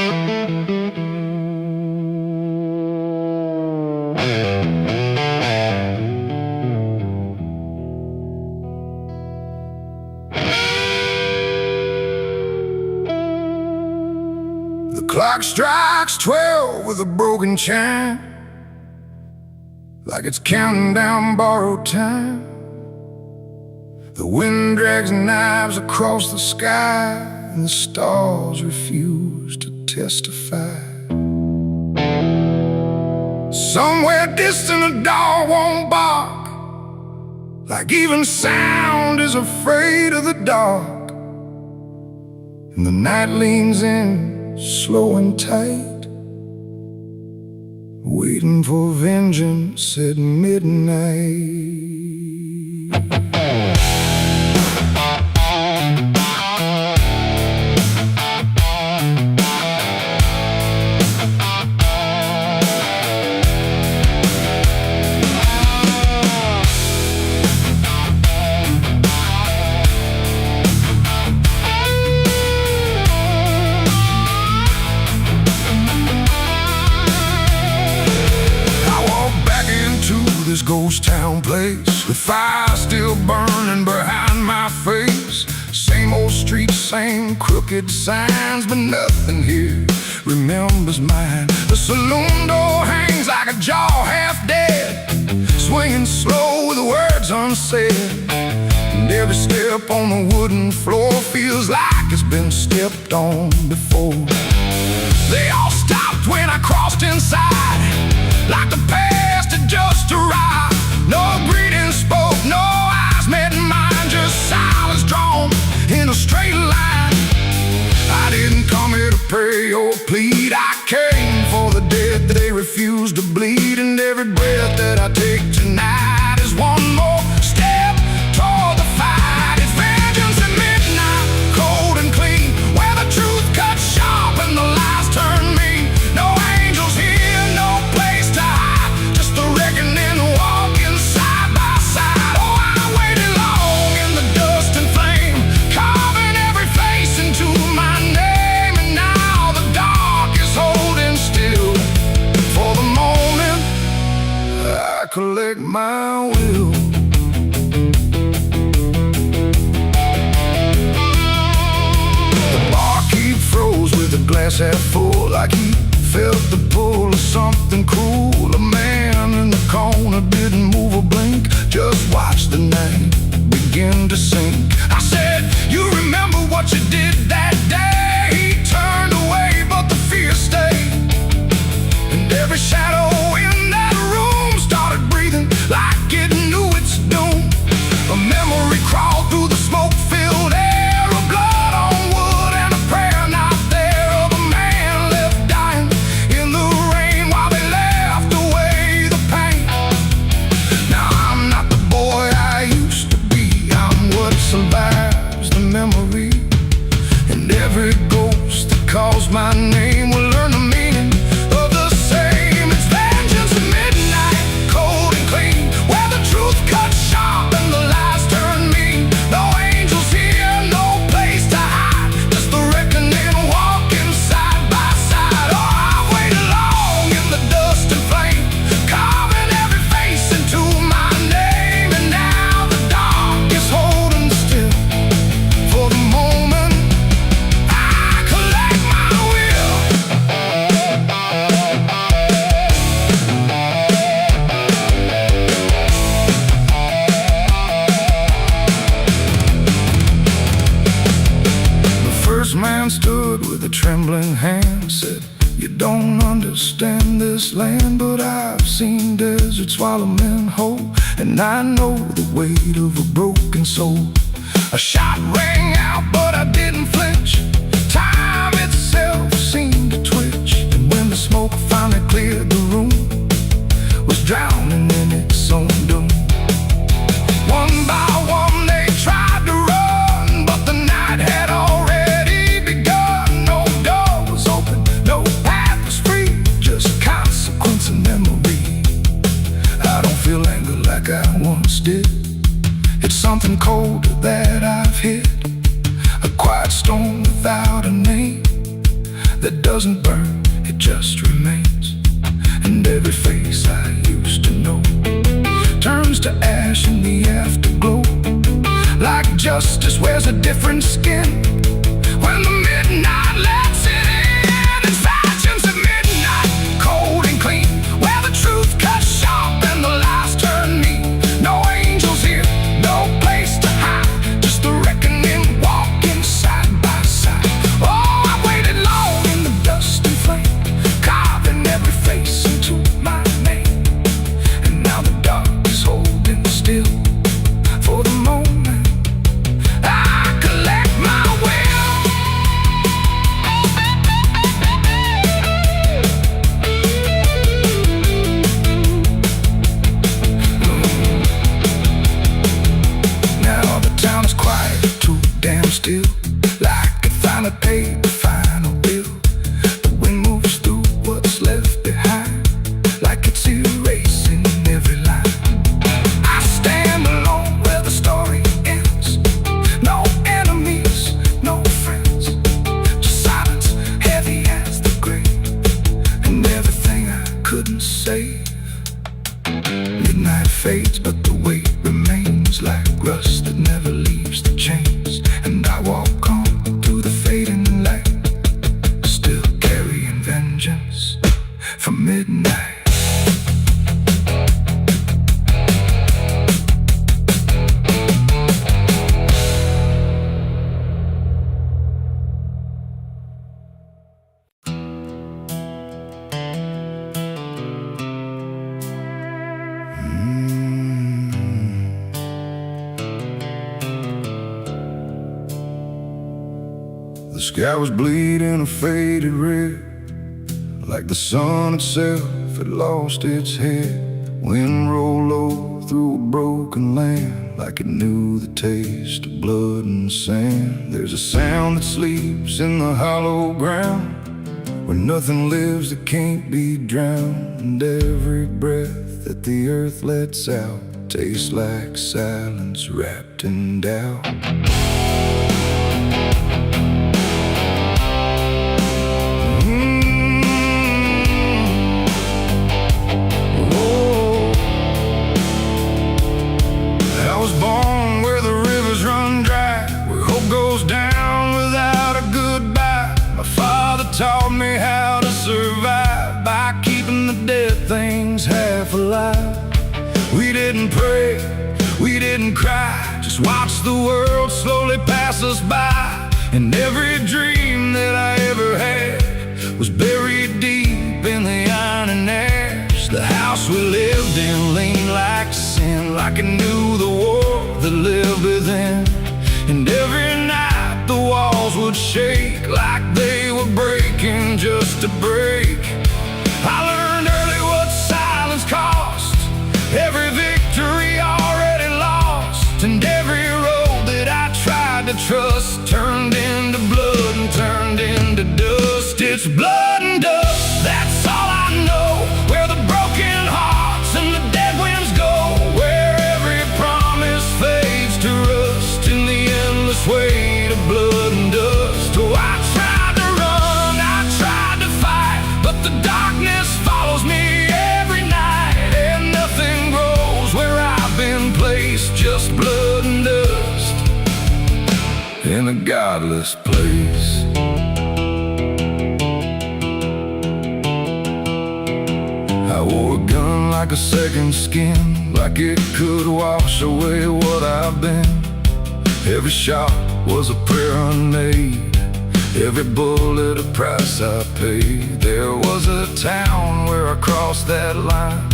The clock strikes 12 with a broken chime, like it's counting down borrowed time. The wind drags knives across the sky, and the stars refuse to testify. Somewhere distant a dog won't bark, like even sound is afraid of the dark. And the night leans in, slow and tight, waiting for vengeance at midnight. This ghost town place, with fire still burning behind my face. Same old streets, same crooked signs, but nothing here remembers mine. The saloon door hangs like a jaw half dead, swinging slow with words unsaid. And every step on the wooden floor feels like it's been stepped on before. They all stopped when I crossed inside, like the past had just arrived. No greeting spoke, no eyes met mine, just silence drawn in a straight line. I didn't come here to pray or plead, I came for the dead that they refuse to bleed. And every breath that I take tonight is one more step toward the fight. It's vengeance at midnight, cold and clean, where the truth cuts sharp and the lies turn mean. No angels here, no place to hide, just the reckoning walking side by side. Oh, I waited long in the dust and flame, carving every face into my name. And now the dark is holding still for the moment I collect my will. The barkeep froze with the glass half full, like he felt the pull of something cruel. A man in the corner didn't move a blink, just watched the night begin to sink. I said, you remember what you did that day? He turned away, but the fear stayed. And every shadow in that room started breathing like it knew its doom. A memory crawled through the smoke-filled air, of blood on wood and a prayer not there, of a man left dying in the rain while they left away the pain. Now I'm not the boy I used to be, I'm what survives the memory. And every ghost that calls my name will learn the meaning of the same. It's vengeance at midnight, cold and clean, where the truth cuts sharp and the lies turn mean. No angels here, no place to hide, just the reckoning walking side by side. Oh, I've waited long in the dust and flame, carving every face into my name. And now the dark is holding still for the moment I collect my will. The first man stood with a trembling hand, said, you don't understand this land, but I've seen deserts swallow men whole, and I know the weight of a broken soul. A shot rang out, but I didn't flinch. Time itself seemed to twitch, and when the smoke finally cleared, the room was drowning in its own doom. One by one they tried to run, but the night had already begun. No door was open, no path was free, just consequence and memory. I don't feel anger like I once did, it's something colder that I've hid. doesn't burn, it just remains. And every face I used to know turns to ash in the afterglow. Like justice wears a different skin when the midnight lets it in. And fashions at midnight, cold and clean, where the truth cuts sharp and the lies turn mean. No angels here, no place to hide, just the reckoning walking side by side. Oh, I waited long in the dust and flame, carving every face into my name. And now the dark is holding still for the moment I collect my will. Now the town is quiet, too damn still, like I finally paid the final bill. The wind moves through what's left behind, like it's erasing every line. I stand alone where the story ends. No enemies, no friends, just silence heavy as the grave, and everything I couldn't save. Midnight fades, but the weight remains like rust that never leaves the chains. And I walk on through the fading light, still carrying vengeance from midnight. The sky was bleeding a faded red, like the sun itself had lost its head. Wind rolled low through a broken land, like it knew the taste of blood and sand. There's a sound that sleeps in the hollow ground, where nothing lives that can't be drowned. And every breath that the earth lets out tastes like silence wrapped in doubt. Taught me how to survive by keeping the dead things half alive. We didn't pray, we didn't cry, just watch the world slowly pass us by. And every dream that I ever had was buried deep in the iron and ash. The house we lived in leaned like sin, like it knew the war that lived within. And every night the walls would shake like they were breaking just to break. I learned early what silence cost, every victory already lost. And every road that I tried to trust turned into blood and turned into dust. It's blood and dust, that's all I know. Where the broken hearts and the dead winds go, where every promise fades to rust in the endless weight of blood and dust. Oh, I tried to run, I tried to fight, but the darkness follows me every night. And nothing grows where I've been placed, just blood and dust in a godless place. I wore a gun like a second skin, like it could wash away what I've been. Every shot was a prayer unmade, every bullet a price I paid. There was a town where I crossed that line,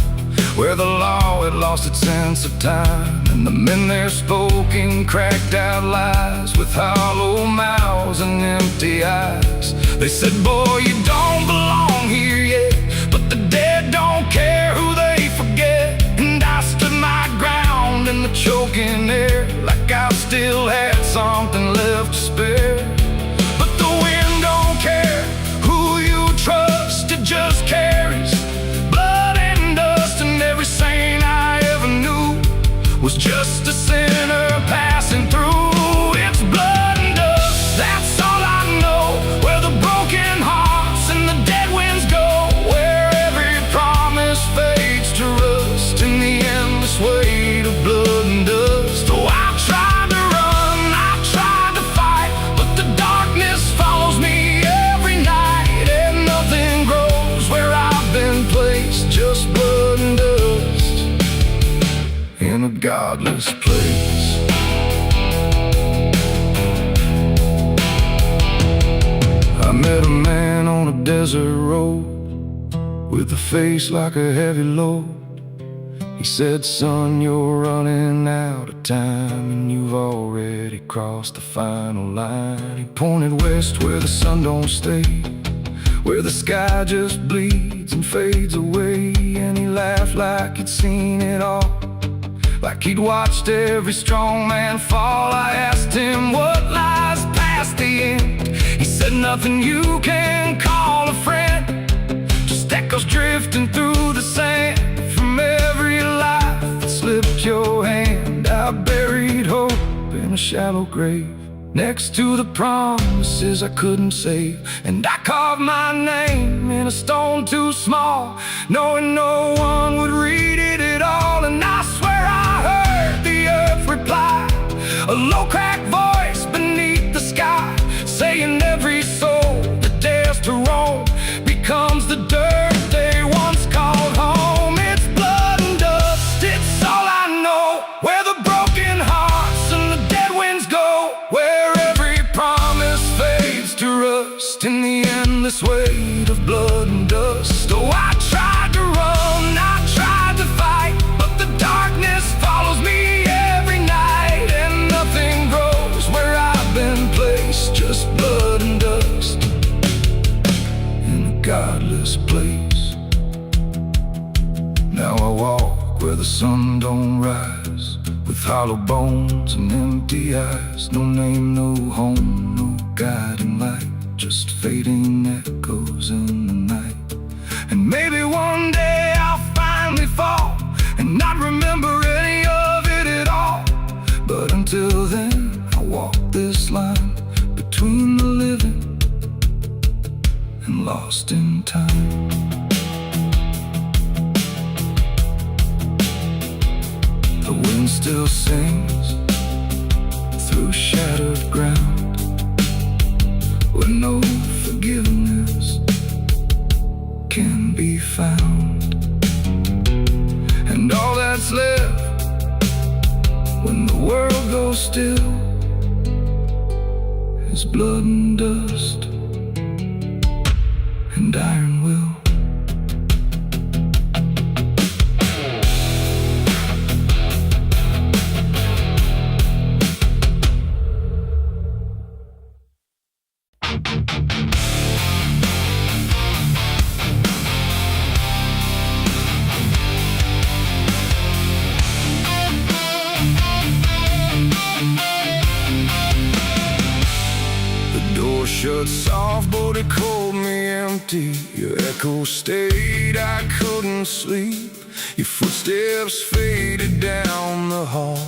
where the law had lost its sense of time. And the men there spoke in cracked out lies, with hollow mouths and empty eyes. They said, boy, you don't belong here yet, but the dead don't care who they forget. And I stood my ground in the choking air, like I still had something left to spare. But the wind don't care who you trust, it just carries blood and dust. And every saint I ever knew was just a sinner passing through. It's blood and dust, that's all I know. Where the broken hearts and godless place. I met a man on a desert road with a face like a heavy load. He said, son, you're running out of time, and you've already crossed the final line. He pointed west where the sun don't stay, where the sky just bleeds and fades away. And he laughed like he'd seen it all, like he'd watched every strong man fall. I asked him what lies past the end. He said, nothing you can call a friend, just echoes drifting through the sand from every life that slipped your hand. I buried hope in a shallow grave, next to the promises I couldn't save. And I carved my name in a stone too small, knowing no one would read it at all. And I swear I heard the earth reply, a low cracked voice beneath the sky, saying every soul that dares to roam becomes the dirt they once called home. It's blood and dust, it's all I know, where the broken hearts and the dead winds go, where every promise fades to rust in the endless weight of blood and dust. Oh, I tried to run, I tried to fight, but the darkness follows me every night. And nothing grows where I've been placed, just blood and dust in a godless place. Now I walk where the sun don't rise, with hollow bones and empty eyes. No name, no home, no guiding light, just fading echoes in the night. And maybe one day I'll finally fall and not remember any of it at all. But until then, I walk this line between the living and lost in time. The wind still sings through shattered ground, where no forgiveness can be found. And all that's left when the world goes still is blood and dust and iron will. Shut soft, but it called me empty. Your echo stayed, I couldn't sleep. Your footsteps faded down the hall,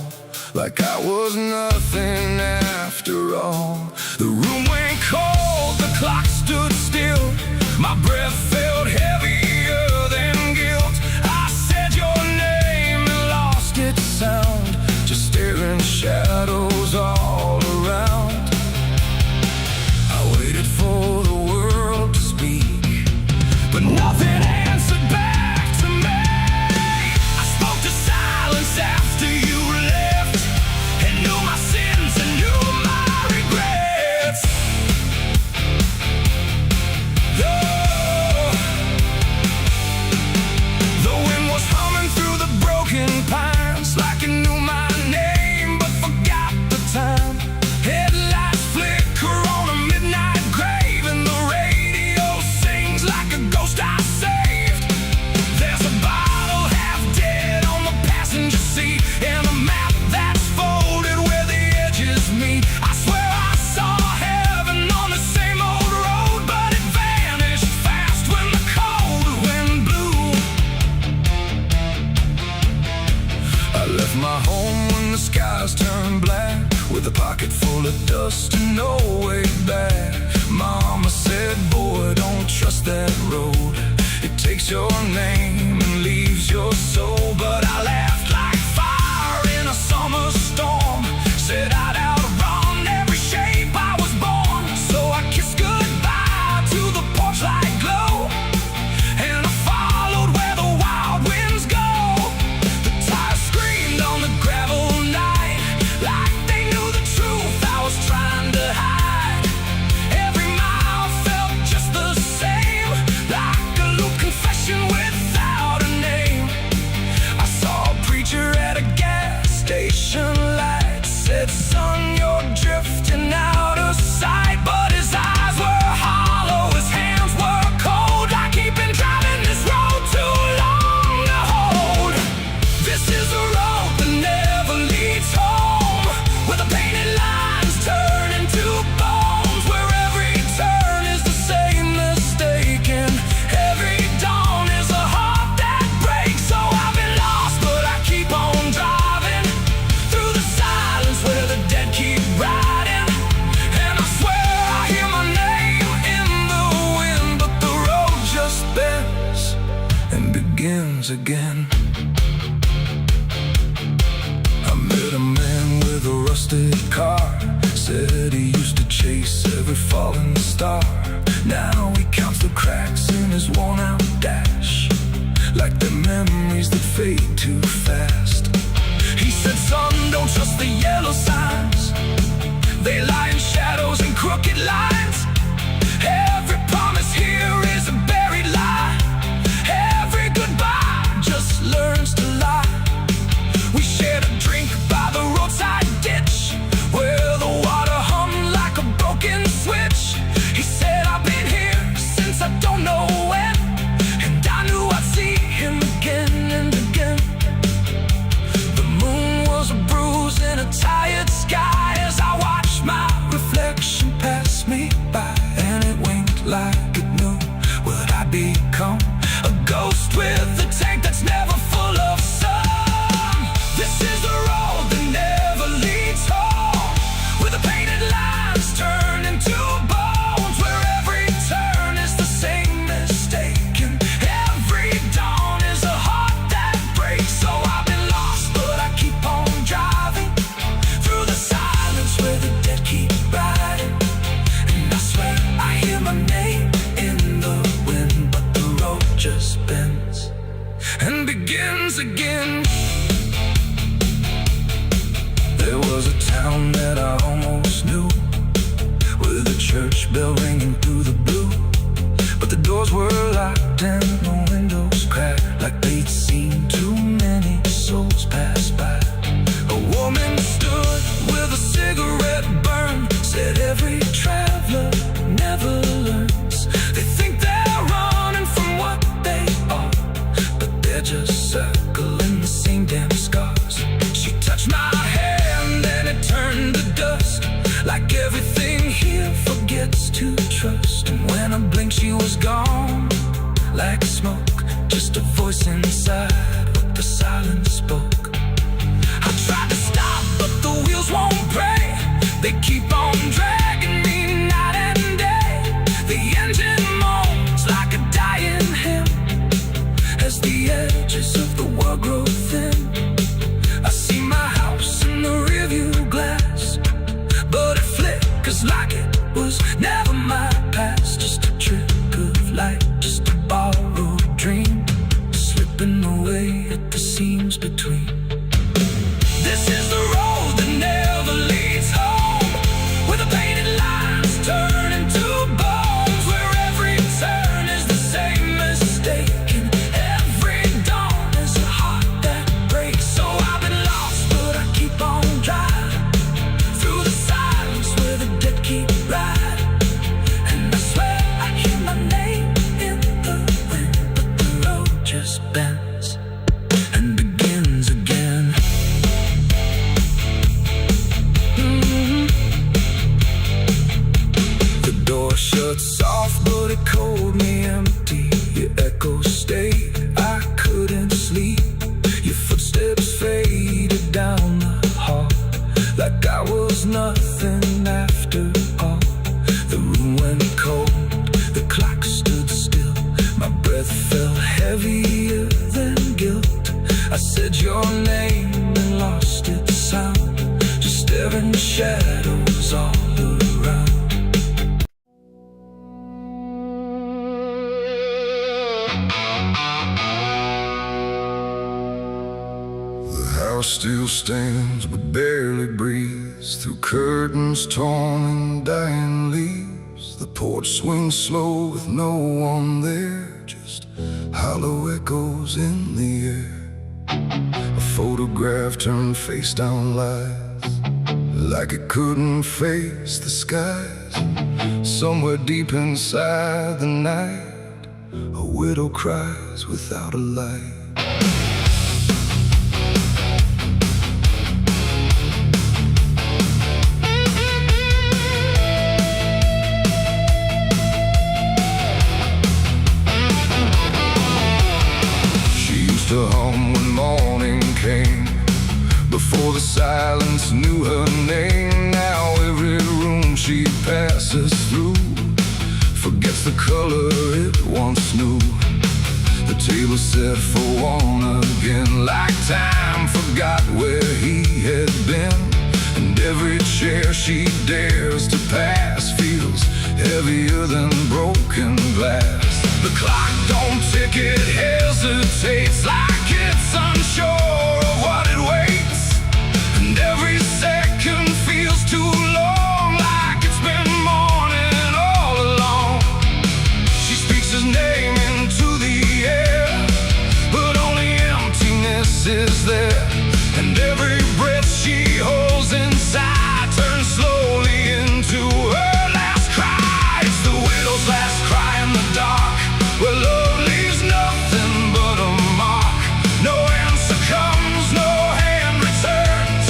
like I was nothing after all. The room went cold, the clock stood still. My breath felt heavier than guilt. I said your name and lost its sound, just staring shadows all around. For the world to speak, but nothing answered back to me. I spoke to silence after you left, and knew my sins and knew my regrets. The wind was humming through the broken pines, like it knew my name but forgot the time. Headlights flicker on a midnight grave, and the radio sings like a ghost I saved. There's a bottle half dead on the passenger seat, and a map that's folded where the edges meet. I swear I saw heaven on the same old road, but it vanished fast when the cold wind blew. I left my home when the skies turned black, with a pocket full of dust and no way back. Mama said, boy, don't trust that road. It takes your name and leaves your soul. But I laughed like fire in a summer storm, said I'd outrun every shape I was born. So I kissed goodbye to the porch light glow, and I followed where the wild winds go. The tires screamed on the gravel begins again. I met a man with a rusted car, said he used to chase every falling star. Now he counts the cracks in his worn-out dash, like the memories that fade too fast. He said, son, don't trust the yellow signs. They lie in shadows and crooked lines. Every promise here is a buried lie. Every goodbye just learns to lie. We shared a drink by the roadside ditch, where the water hummed like a broken switch. He said, I've been here since I don't know when, and I knew I'd see him again and again. The moon was a bruise in a tired sky as I watched my reflection pass me by, and it winked like it knew what I'd become. A ghost with a tank that's never full of sun. This is the road that never leads home, where the painted lines turn into bones, where every turn is the same mistake, and every dawn is a heart that breaks. So I've been lost, but I keep on driving through the silence where the dead keep riding. And I swear I hear my name in the wind, but the road just bends and begins again. There was a town that I almost knew, with a church bell ringing through the blue, but the doors were locked and the windows cracked, like they'd seen too many souls pass by. A woman stood with a cigarette burn, said every traveler never learns. They think they're running from what they are, but they're just circling the same damn scars. She touched my hand and it turned to dust, like everything here forgets to trust. And when I blinked she was gone, like smoke, just a voice inside what the silence spoke. I tried to stop but the wheels won't break, they keep on dragging me night and day. The engine moans like a dying hymn as the edges of the world grow thin. I see my house in the rearview glass, but it flickers like it was never my past. Just a trick of light, just a borrowed dream, slipping away at the seams between. This is the road that never leads home, where the painted lines turn into bones, where every turn is the same mistake, and every dawn is a heart that breaks. So I've been lost, but I keep on driving through the silence where the dead keep riding. And I swear I hear my name in the wind, but the road just bends and begins again. The door shut soft, but it cold me empty. Your echo stayed, I couldn't sleep. Your footsteps faded down the hall, like I was nothing after all. The room went cold, the clock stood still. My breath felt heavier than guilt. I said your name and lost its sound, just staring shadows all around. The house still stands but barely breathes through curtains torn and dying leaves. The porch swings slow with no one there, just hollow echoes in the air. A photograph turned face down lies, like it couldn't face the skies. Somewhere deep inside the night, a widow cries without a light. To hum when morning came, before the silence knew her name. Now every room she passes through forgets the color it once knew. The Table set for one again, like time forgot where he had been. And every chair she dares to pass feels heavier than broken glass. The clock don't tick, it hesitates like it's unsure of what it waits. And every second feels too long, like it's been morning all along. She speaks his name into the air, but only emptiness is there. And every breath she holds inside turns slowly into her last cry. It's the widow's last cry in the dark, where love leaves nothing but a mark. No answer comes, no hand returns,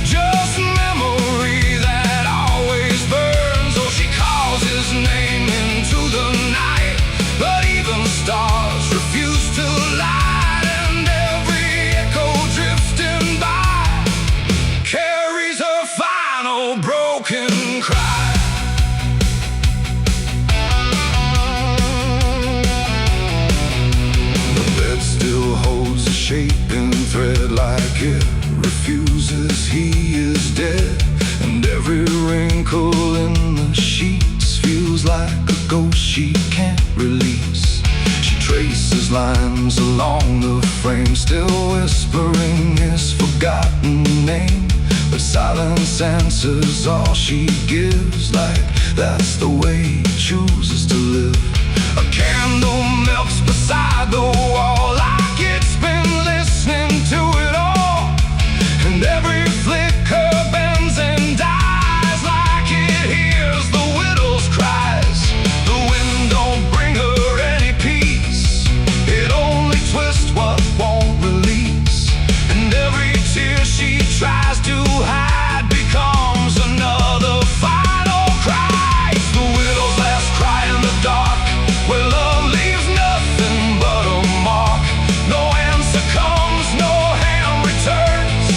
just memory that always burns. Oh, she calls his name into the night, but even stars refuse to light. And every echo drifting by carries her final broken cry. Still holds a shaping thread, like it refuses he is dead. And every wrinkle in the sheets feels like a ghost she can't release. She traces lines along the frame, still whispering his forgotten name. But silence answers all she gives, like that's the way he chooses to live. A candle melts beside the wall, like it's been listening to it all. And every flicker bends and dies, like it hears the widow's cries. The wind don't bring her any peace, it only twists what won't release. And every tear she tries to hide becomes another final cry. It's the widow's last cry in the dark, where love leaves nothing but a mark. No answer comes, no hand returns,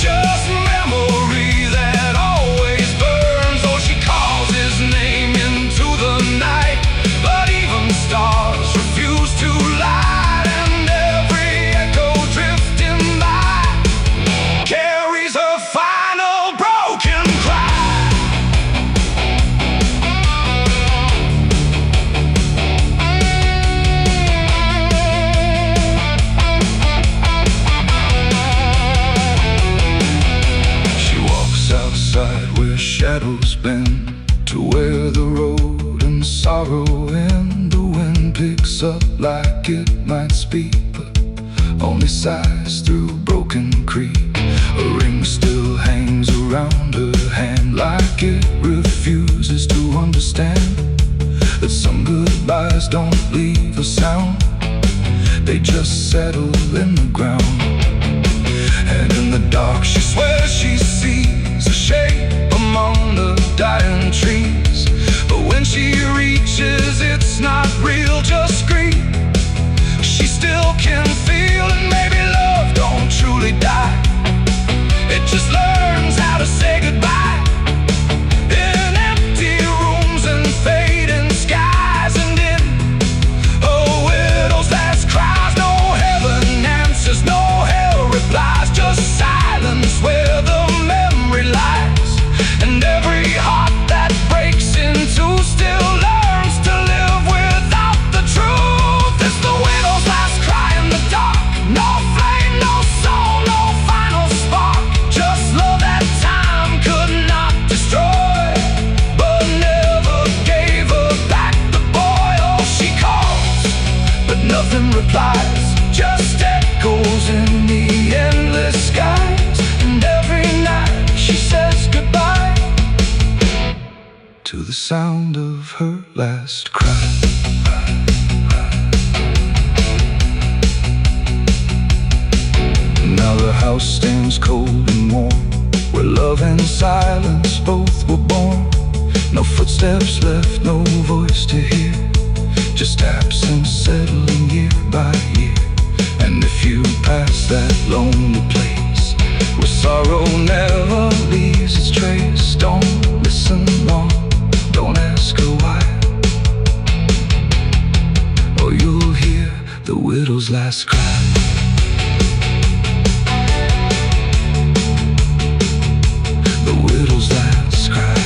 just memory that always burns. Oh, she calls his name into the night, but even stars refuse to light. And every echo drifting by carries her final broken cry. Outside where shadows bend, to where the road and sorrow end. The wind picks up like it might speak, but only sighs through broken creek. A ring still hangs around her hand, like it refuses to understand that some goodbyes don't leave a sound, they just settle in the ground. And in the dark she swears she sees a shape among the dying trees. But when she reaches, it's not real, just grief. She still can feel, and maybe love don't truly die, it just learns how to say goodbye. In empty rooms and fading skies, and in a widow's last cries, no heaven answers, no hell replies, just silence where the memory lies. And every heart that breaks in two still learns to live without the truth. It's the widow's last cry in the dark, no flame, no soul, no final spark, just love that time could not destroy, but never gave her back the boy. Oh, she calls, but nothing replies, just echoes in the endless skies. And every night she says goodbye to the sound of her last cry. Now the house stands cold and warm, where love and silence both were born. No footsteps left, no voice to hear, just absence settling year by year. And if you pass that lonely place where sorrow never leaves its trace, don't listen long, don't ask her why, or you'll hear the widow widow's last cry. The widow's last cry.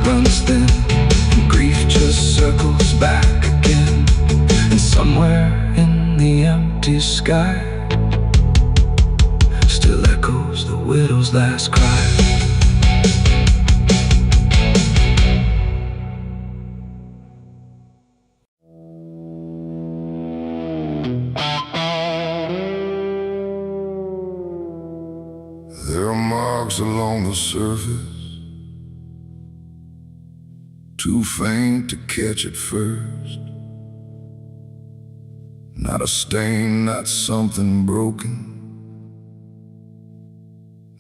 Runs thin, and grief just circles back again. And somewhere in the empty sky still echoes the widow's last cry. There are marks along the surface, too faint to catch at first. Not a stain, not something broken,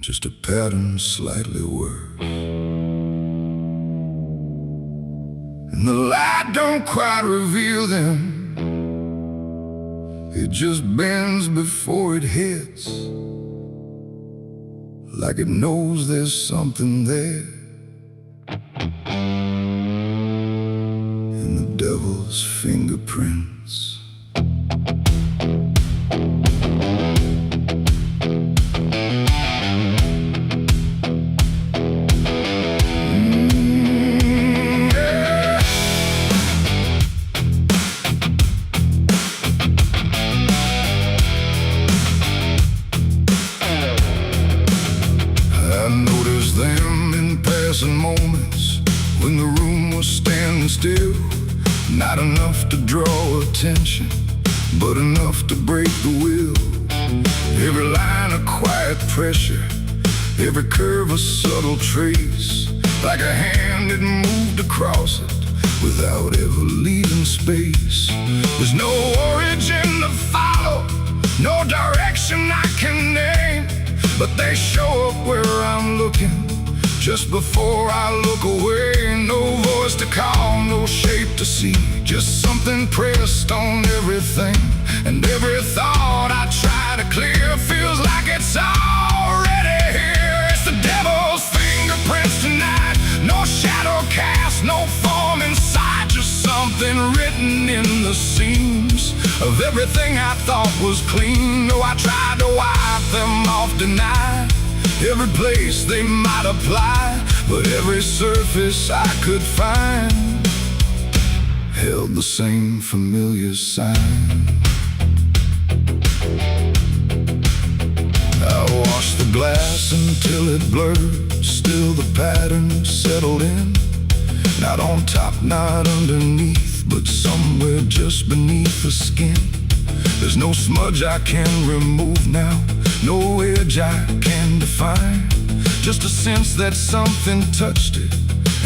just a pattern slightly worse. And the light don't quite reveal them, it just bends before it hits, like it knows there's something there. Devil's fingerprints. Yeah. I noticed them in passing moments when the room was standing still. Not enough to draw attention, but enough to break the will. Every line a quiet pressure, every curve a subtle trace, like a hand had moved across it without ever leaving space. There's no origin to follow, no direction I can name, but they show up where I'm looking, just before I look away. No voice to call, no shape to see, just something pressed on everything. And every thought I try to clear feels like it's already here. It's the devil's fingerprints tonight, no shadow cast, no form inside, just something written in the seams of everything I thought was clean. No, I tried to wipe them off, deny every place they might apply, but every surface I could find held the same familiar sign. I washed the glass until it blurred, still the pattern settled in. Not on top, not underneath, but somewhere just beneath the skin. There's no smudge I can remove now, no edge I can define, just a sense that something touched it,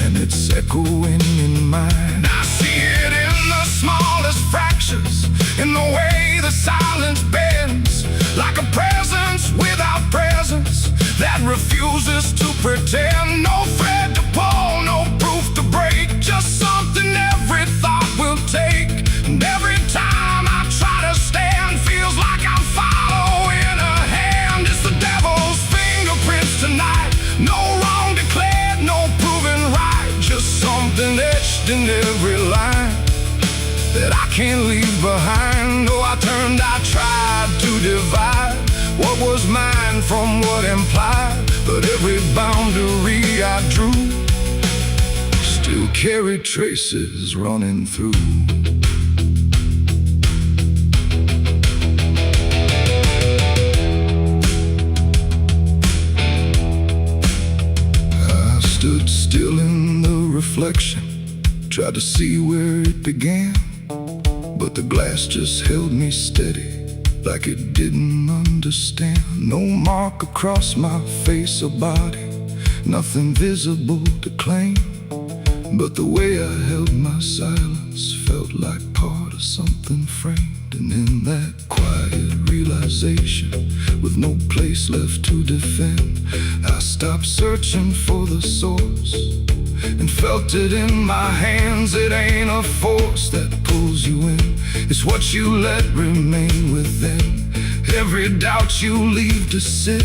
and it's echoing in mine. I see it in the smallest fractures, in the way the silence bends, like a presence without presence that refuses to pretend. No thread to pull, no proof to break, just something every thought will take. And every time I try to stand, feels like I'm following a hand. It's the devil's fingerprints tonight, no wrong declared, no proven right, just something etched in every line that I can't leave behind. Oh, I tried to divide what was mine from what implied, but every boundary I drew still carried traces running through. I stood still in the reflection, tried to see where it began, but the glass just held me steady, like it didn't understand. No mark across my face or body, nothing visible to claim, but the way I held my silence felt like part of something framed. And in that quiet realization, with no place left to defend, I stopped searching for the source and felt it in my hands. It ain't a force that pulls you in, it's what you let remain within. Every doubt you leave to sit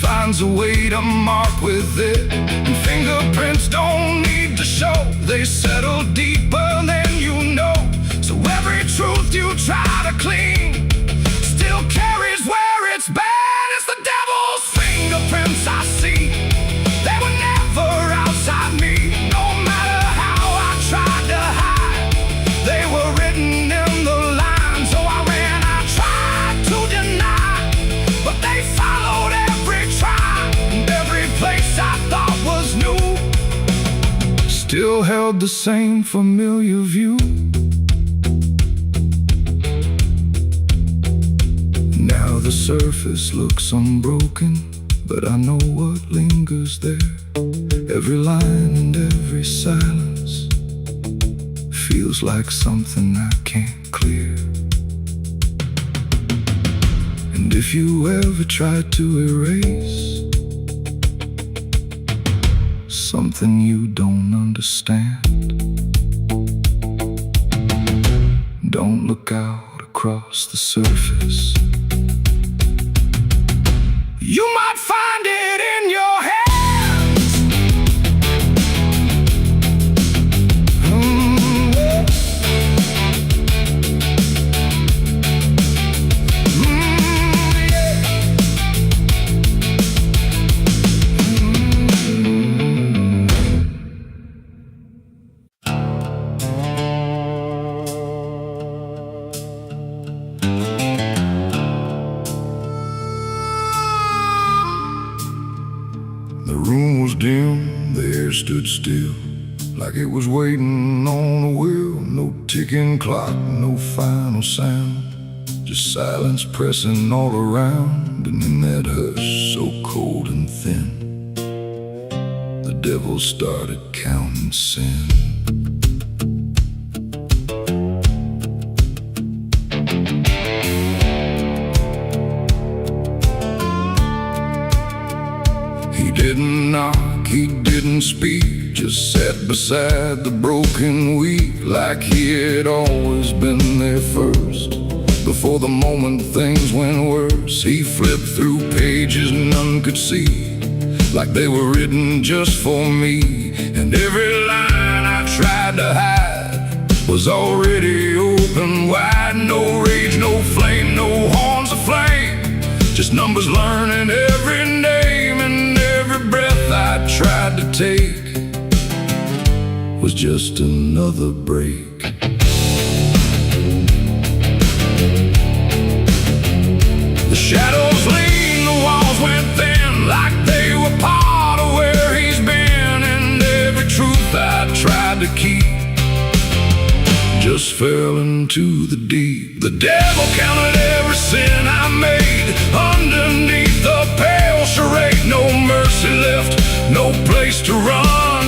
finds a way to mark with it. And fingerprints don't need to show, they settle deeper than you know. So every truth you try to clean still carries where it's been. It's the devil's fingerprints I see, they were never outside me. No matter how I tried to hide, they were written in the lines. So I ran, I tried to deny, but they followed every try. And every place I thought was new still held the same familiar view. Now the surface looks unbroken, but I know what lingers there. Every line and every silence feels like something I can't clear. And if you ever try to erase something you don't understand, don't look out across the surface. You might find it in your hands. The room was dim, the air stood still, like it was waiting on a wheel. No ticking clock, no final sound, just silence pressing all around. And in that hush so cold and thin, the devil started counting sin. He didn't knock, he didn't speak, just sat beside the broken wheat, like he had always been there first. Before the moment things went worse, he flipped through pages none could see, like they were written just for me. And every line I tried to hide was already open wide. No rage, no flame, no horns of flame, just numbers learning every name. And every breath I tried to take was just another break. The shadows lean, the walls went thin, like they were part of where he's been. And every truth I tried to keep just fell into the deep. The devil counted every sin I made underneath the pale charade. No mercy left, no place to run,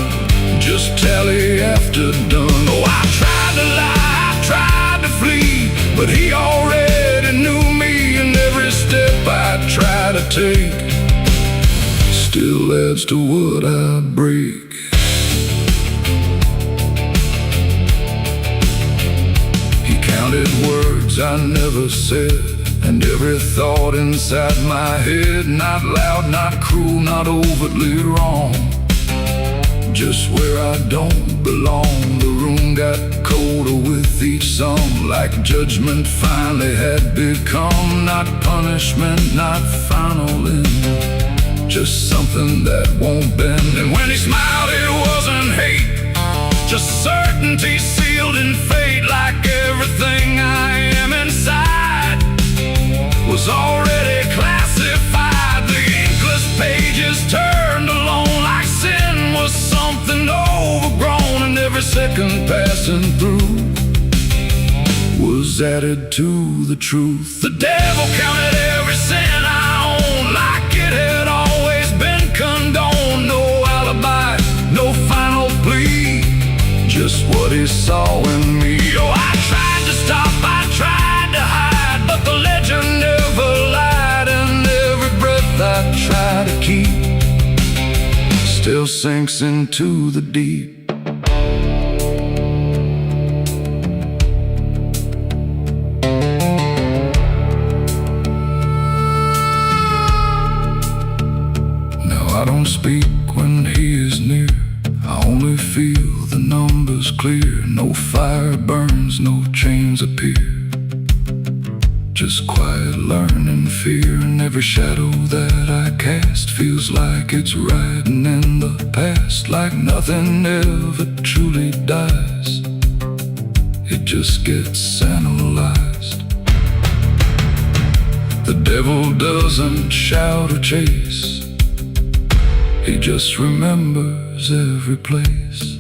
just tally after done. Oh, I tried to lie, I tried to flee, but he already knew me. And every step I try to take still adds to what I break. Counted words I never said, and every thought inside my head, not loud, not cruel, not overtly wrong, just where I don't belong. The room got colder with each song, like judgment finally had become not punishment, not final end, just something that won't bend. And when he smiled it wasn't hate, just certainty sealed in fate. Like everything I am inside was already classified. The inkless pages turned alone, like sin was something overgrown. And every second passing through was added to the truth. The devil counted every sin I owned, like it had always been condoned. No alibi, no final plea, just what he saw in me. Oh, I tried to stop, I tried to hide, but the legend never lied. And every breath I try to keep still sinks into the deep. Now I don't speak when he is near, I only feel the numbers clear. No fire burns, no chains appear, just quiet learning fear. And every shadow that I cast feels like it's riding in the past, like nothing ever truly dies, it just gets analyzed. The devil doesn't shout or chase, he just remembers every place.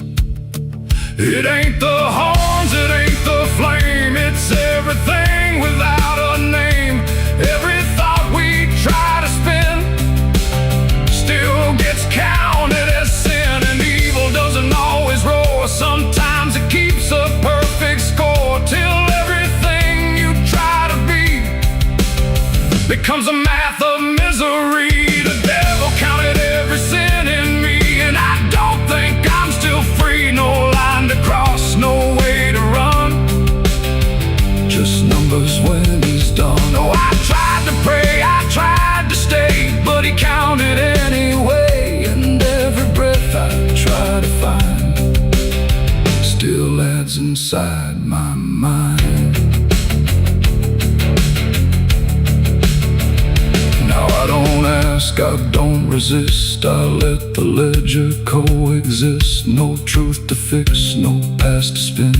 It ain't the horns, it ain't the flame, it's everything without a name. Every thought we try to spin still gets counted as sin. And evil doesn't always roar, sometimes it keeps a perfect score, till everything you try to be becomes a math of misery. The devil counted every sin in me, and I don't think I'm still free. No line to cross, no way to run, just numbers when he's done. Oh, I tried to pray, I tried to stay, but he counted anyway. And every breath I try to find still adds inside my mind. Now I don't ask, I don't resist, I let the ledger coexist. No truth to fix, no past to spin,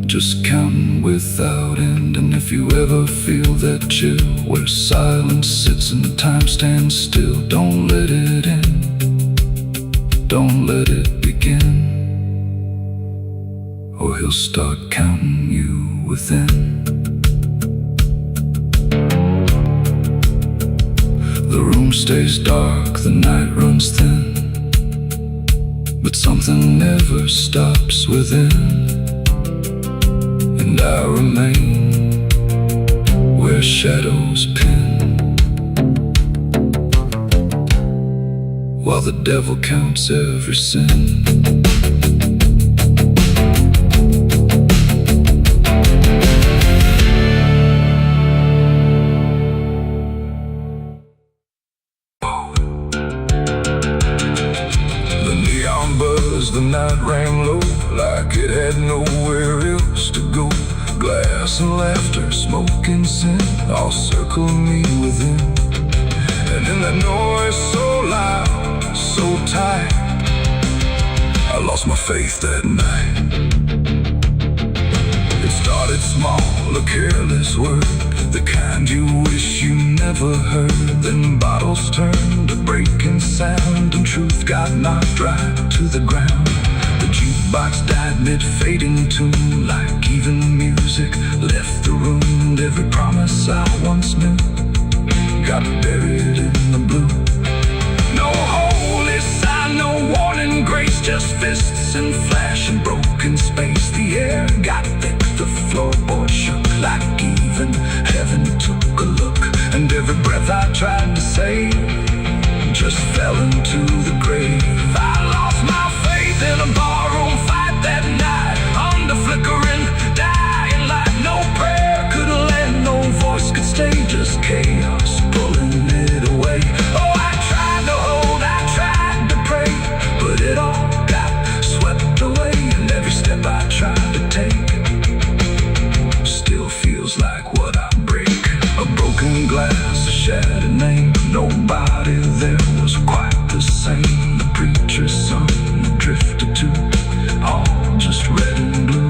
just counting without end. And if you ever feel that chill where silence sits and time stands still, don't let it in, don't let it begin, or he'll start counting you within. The room stays dark, the night runs thin, but something never stops within. And I remain where shadows pin, while the devil counts every sin. The night rang low, like it had nowhere else to go. Glass and laughter, smoke and sin, all circle me within. And in that noise so loud, so tight, I lost my faith that night. It started small, a careless word, the kind you wish you never heard. Then bottles turned to breaking sound, and truth got knocked right to the ground. The jukebox died mid-fading tune, like even music left the room. And every promise I once knew got buried in the blue. No holy sign, no warning grace, just fists and flash and broken space. The air got thick, the floorboard shook, like even heaven took a look. And every breath I tried to save just fell into the grave. I lost my faith in a barroom fight that night, under flickering, dying light. No prayer could land, no voice could stay, just chaos pulling it away. Oh, I tried to hold, I tried to pray, but it all got swept away. And every step I tried to take still feels like what I break. A broken glass, a shattered name, nobody there was quite the same. The preacher's son drifted too, all just red and blue.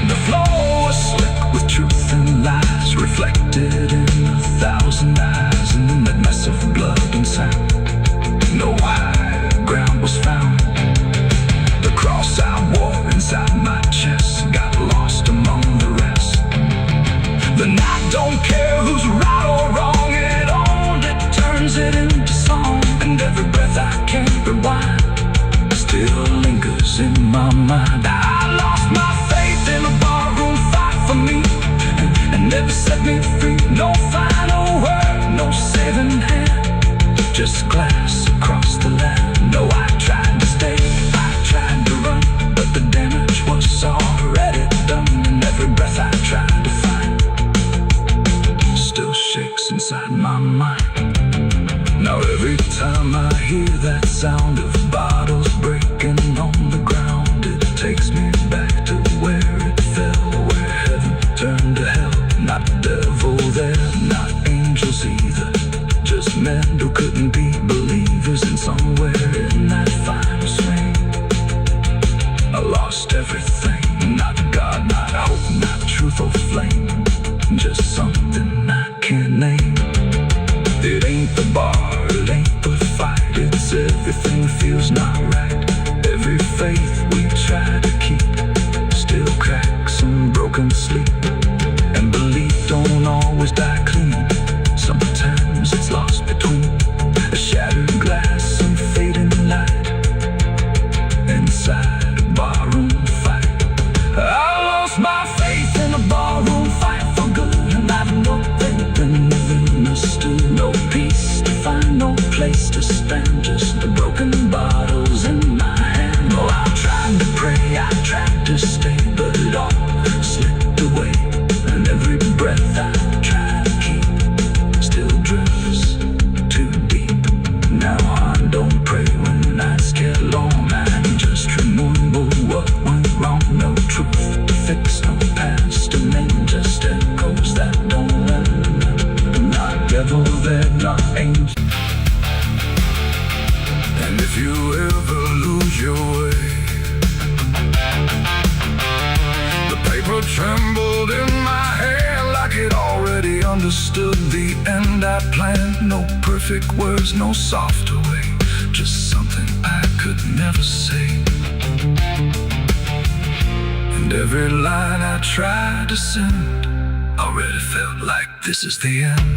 The floor was slick with truth and lies, reflected in 1,000 eyes. And in that mess of blood and sound, no high ground was found. The cross I wore inside my chest got lost among the rest. The night don't care who's right or wrong, it only turns it into song. And every breath I can't rewind still lingers in my mind. I lost my faith in a barroom fight for me, and never set me free. No final word, no saving hand, just glass across the hear that sound of bottles breaking on the ground, it takes me back to where it fell, where heaven turned to hell. Not devil there, not angels either, just men who couldn't be believers. And somewhere in that final swing, I lost everything. Not God, not hope, not truth or flame, just something I can't name. It ain't the bar, it ain't the fight, it's everything feels not right. Every faith we try to keep still cracks and broken sleep. And belief don't always die clean, sometimes it's lost between a shattered glass and fading light inside a barroom fight. I lost my faith in a barroom fight for good, and I've no faith in living understood. No peace to find, no place to stand, just the broken bottles in my hand. Oh, I tried to pray, I tried to stay, but it all slipped away. And every breath I try to keep still drifts too deep. Now I don't pray when nights get long, I just remember what went wrong. No truth to fix, no past, and then just echoes that don't end. Not devil there, not angel. And if you ever lose your way, the paper trembled in my hand like it already understood the end I planned. No perfect words, no softer way, just something I could never say. And every line I tried to send already felt like this is the end.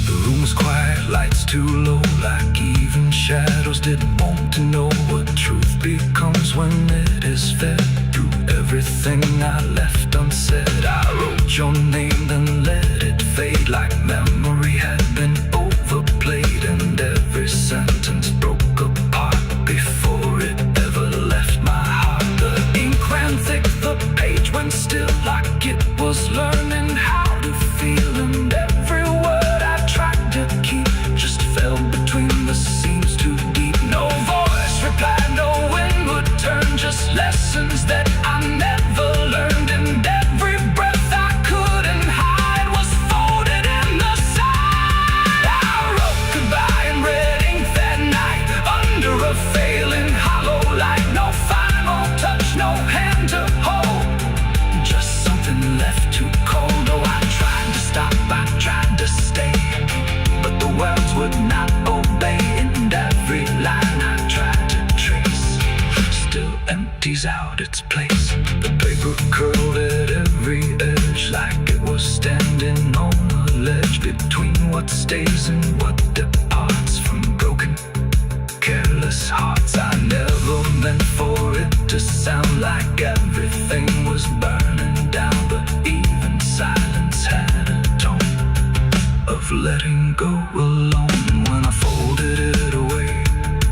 The room was quiet, lights too low, like even shadows didn't want to know what truth becomes when it is fed. Through everything I left unsaid, I wrote your name, then let it fade like memory had been overplayed. And every sentence broke apart before it ever left my heart. The ink ran thick, the page went still, like it was learning how to feel. And every word I tried to keep just fell between the seams too deep. No voice replied, no wind would turn, just lessons that I never learned. And every breath I couldn't hide was folded in the side. I wrote goodbye in red ink that night, under a failing hollow light. No final touch, no hand to hold, just something left too cold. Oh, I tried to stop, I tried to stay, but the words would not obey. And every line I tried to trace still empties out its place. The paper curled at every edge like it was standing on a ledge between what stays and what departs from broken, careless hearts. I never meant for it to sound like everything was burning down, but even silence had a tone of letting go alone. When I folded it away,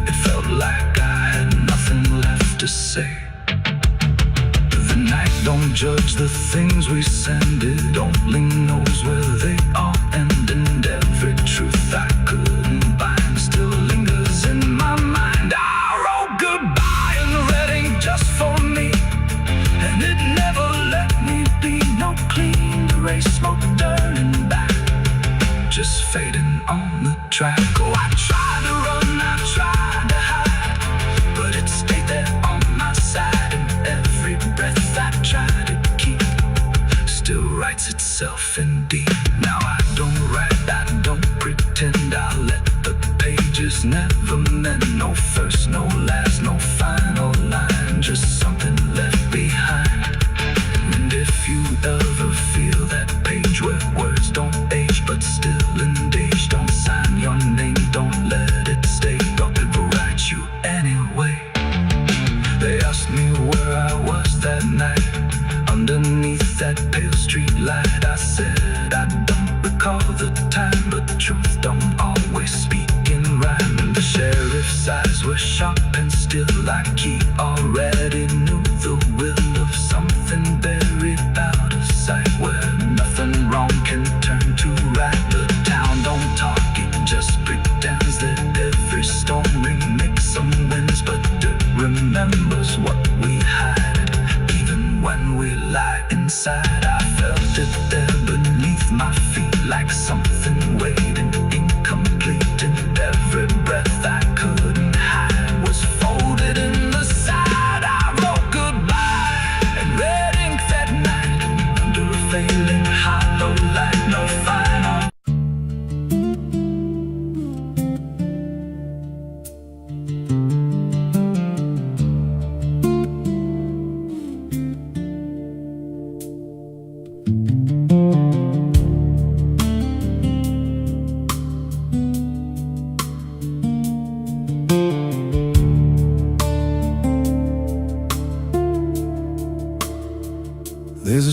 it felt like I had nothing left to say. The night don't judge the things we send, it only knows where they all end. And every truth I couldn't bind still lingers in my mind. I wrote goodbye in red ink just for me, and it never let me be. No clean erase, smoke turning back, just fading on the track. Oh, I tried to run, I tried to hide, but it stayed there on my side. And every breath I tried to keep still writes itself in deep. Now I don't write, I don't pretend, I let the pages never meant. No first, no last, no final line, just something left behind. And if you ever feel that page where words don't age but still engage, don't sign your name, don't let it stay, don't ever write you anyway. They asked me where I was that night, underneath that pale street light. I said I don't recall the time, but the truth don't always speak in rhyme. The sheriff's eyes were sharp and still, like he already knew the will of something buried out of sight, where nothing wrong can turn to right. The town don't talk, it just pretends.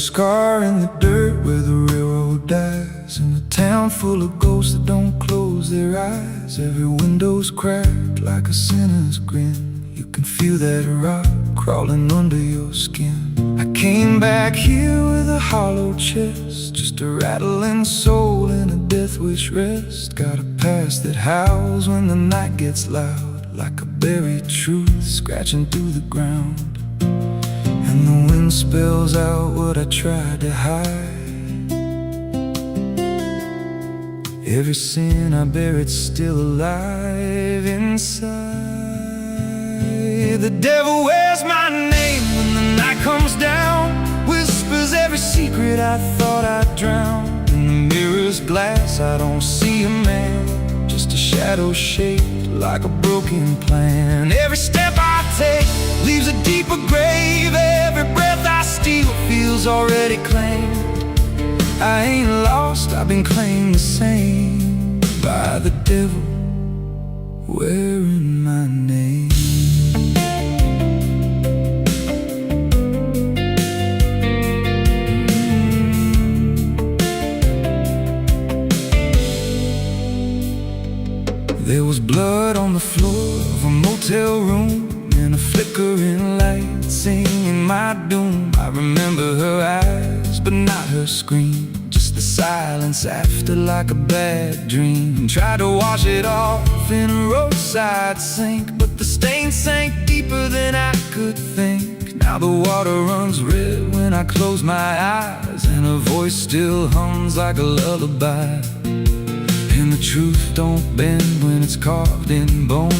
a scar in the dirt where the railroad dies, and a town full of ghosts that don't close their eyes. Every window's cracked like a sinner's grin. You can feel that rock crawling under your skin. I came back here with a hollow chest, just a rattling soul in a death wish rest. Got a past that howls when the night gets loud, like a buried truth scratching through the ground. And the wind spells out what I tried to hide. Every sin I buried still alive inside. The devil wears my name when the night comes down, whispers every secret I thought I'd drown. In the mirror's glass I don't see a man, just a shadow shaped like a broken plan. Every step I take leaves a deeper grave. Every breath I steal feels already claimed. I ain't lost, I've been claimed the same by the devil wearing my name. There was blood on the floor of a motel room, and a flickering light singing my doom. I remember her eyes, but not her scream, just the silence after like a bad dream. Tried to wash it off in a roadside sink, but the stain sank deeper than I could think. Now the water runs red when I close my eyes, and her voice still hums like a lullaby. And the truth don't bend when it's carved in bone.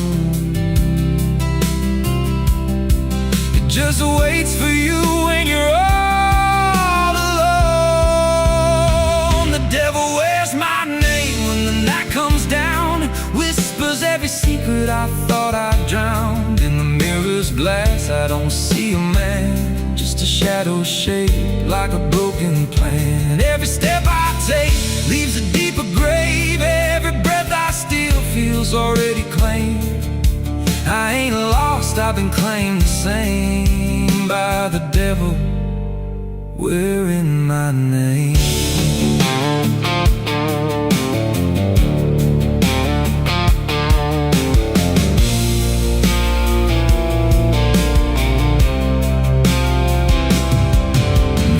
It just waits for you when you're all alone. The devil wears my name when the night comes down, whispers every secret I thought I'd drowned. In the mirror's glass I don't see a man, just a shadow shaped like a broken plan. Every step I take leaves a deeper grave. Every breath I steal feels already claimed. I ain't lost, I've been claimed the same by the devil wearing my name.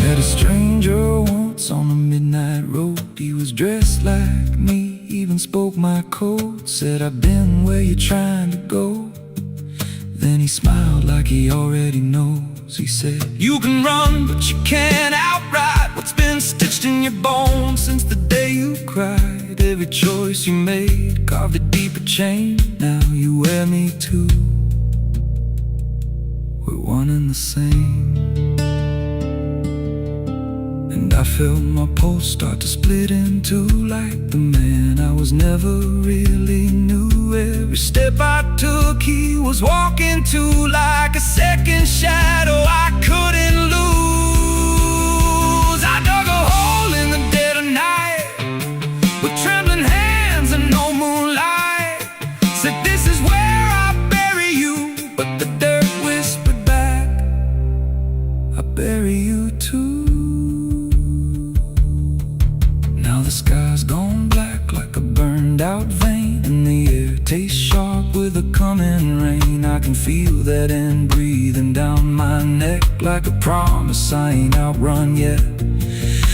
Met a stranger once on a midnight road. He was dressed like me, even spoke my code. Said, I've been where you're trying to go. Then he smiled like he already knows. He said, you can run, but you can't outride what's been stitched in your bones since the day you cried. Every choice you made carved a deeper chain. Now you wear me too. We're one and the same. And I felt my pulse start to split in two, like the man I was never really knew. Every step I took he was walking to, like a second shadow I couldn't lose. I dug a hole in the dead of night with trembling hands and no moonlight. Said, this is where I bury you, but the dirt whispered back, I bury you too. The sky's gone black like a burned out vein, and the air tastes sharp with the coming rain. I can feel that end breathing down my neck like a promise I ain't outrun yet.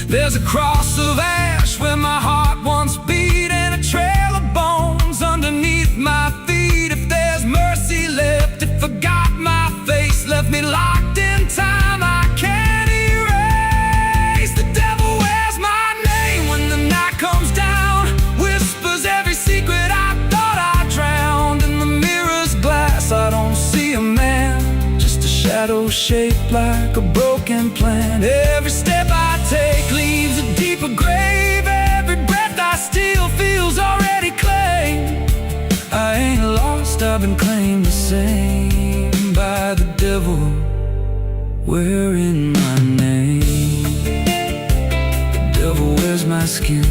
There's a cross of ash where my heart once beat, and a trail of bones underneath my feet. If there's mercy left, it forgot my face, left me locked in time I can't erase. The devil wears my name when the night comes down, whispers every secret I thought I drowned. In the mirror's glass I don't see a man, just a shadow shaped like a broken plan. Every step I take leaves a deeper grave. Every breath I steal feels already claimed. I ain't lost, I've been claimed the same by the devil wearing my name. The devil wears my skin,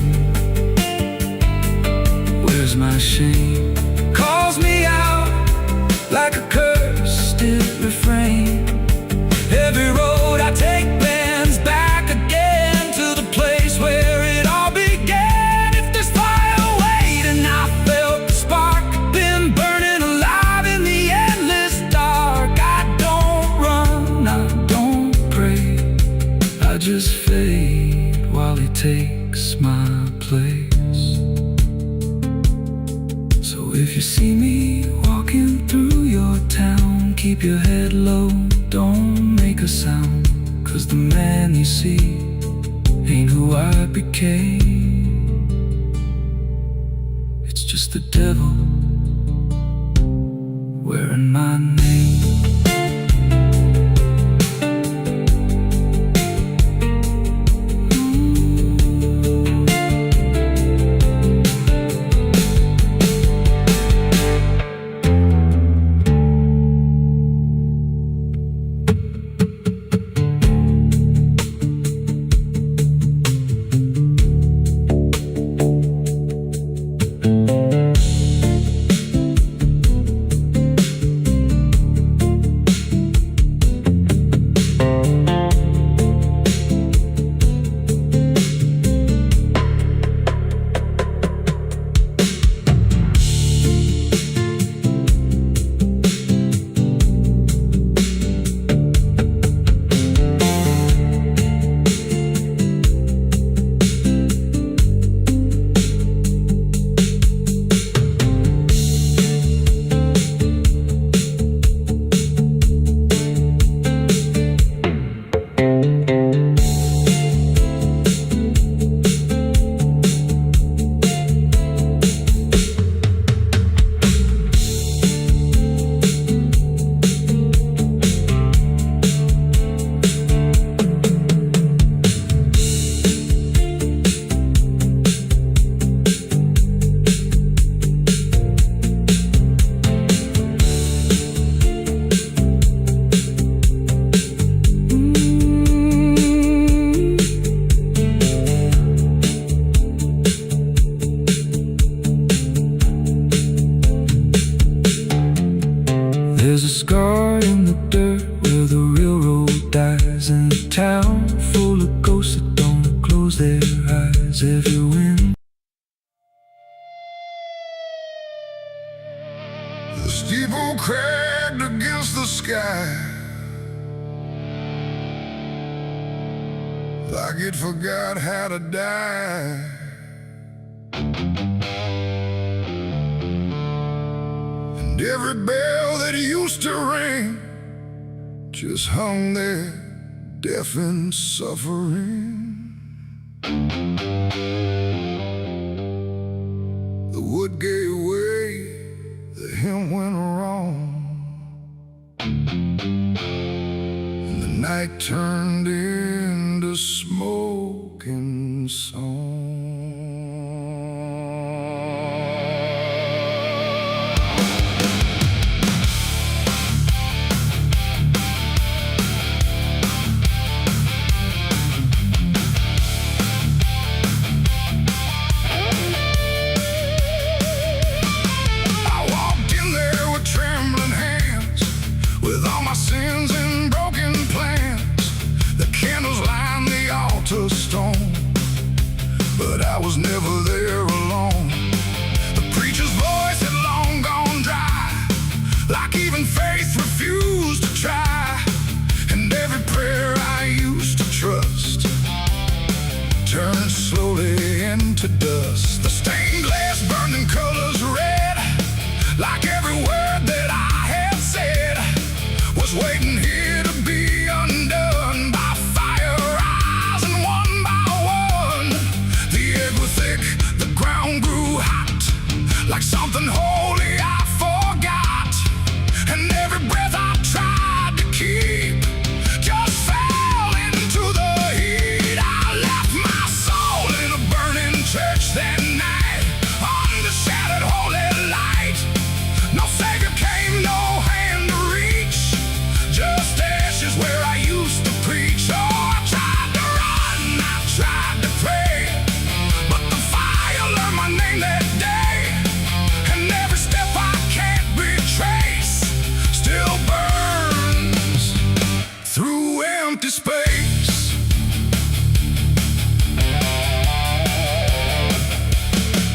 wears my shame, calls me out like a cursed refrain. Every road I take bends back if you see me walking through your town, keep your head low, don't make a sound, 'cause the man you see ain't who I became. It's just the devil wearing my name. There's a scar in the dirt where the railroad dies, in a town full of ghosts that don't close their eyes. Every wind, the steeple cracked against the sky, like it forgot how to die. And every bell that used to ring just hung there, deaf and suffering. The wood gave way, the hymn went wrong, and the night turned into smoking song. Sins and broken plans, the candles line the altar stone, but I was never there alone. The preacher's voice had long gone dry, like even faith refused to try. And every prayer I used to trust turned slowly into dust. The stained glass burned in colors red, like every word that I had said was waiting here to be undone by fire rising one by one. The air grew thick, the ground grew hot, like something holy I forgot. And every breath I tried to keep just fell into the heat. I left my soul in a burning church that night, under shattered holy light. No savior came, no hand to reach, just ashes where I used to preach. Oh, I tried to run, I tried to pray, but the fire learned my name that day. And every step I can't retrace still burns through empty space.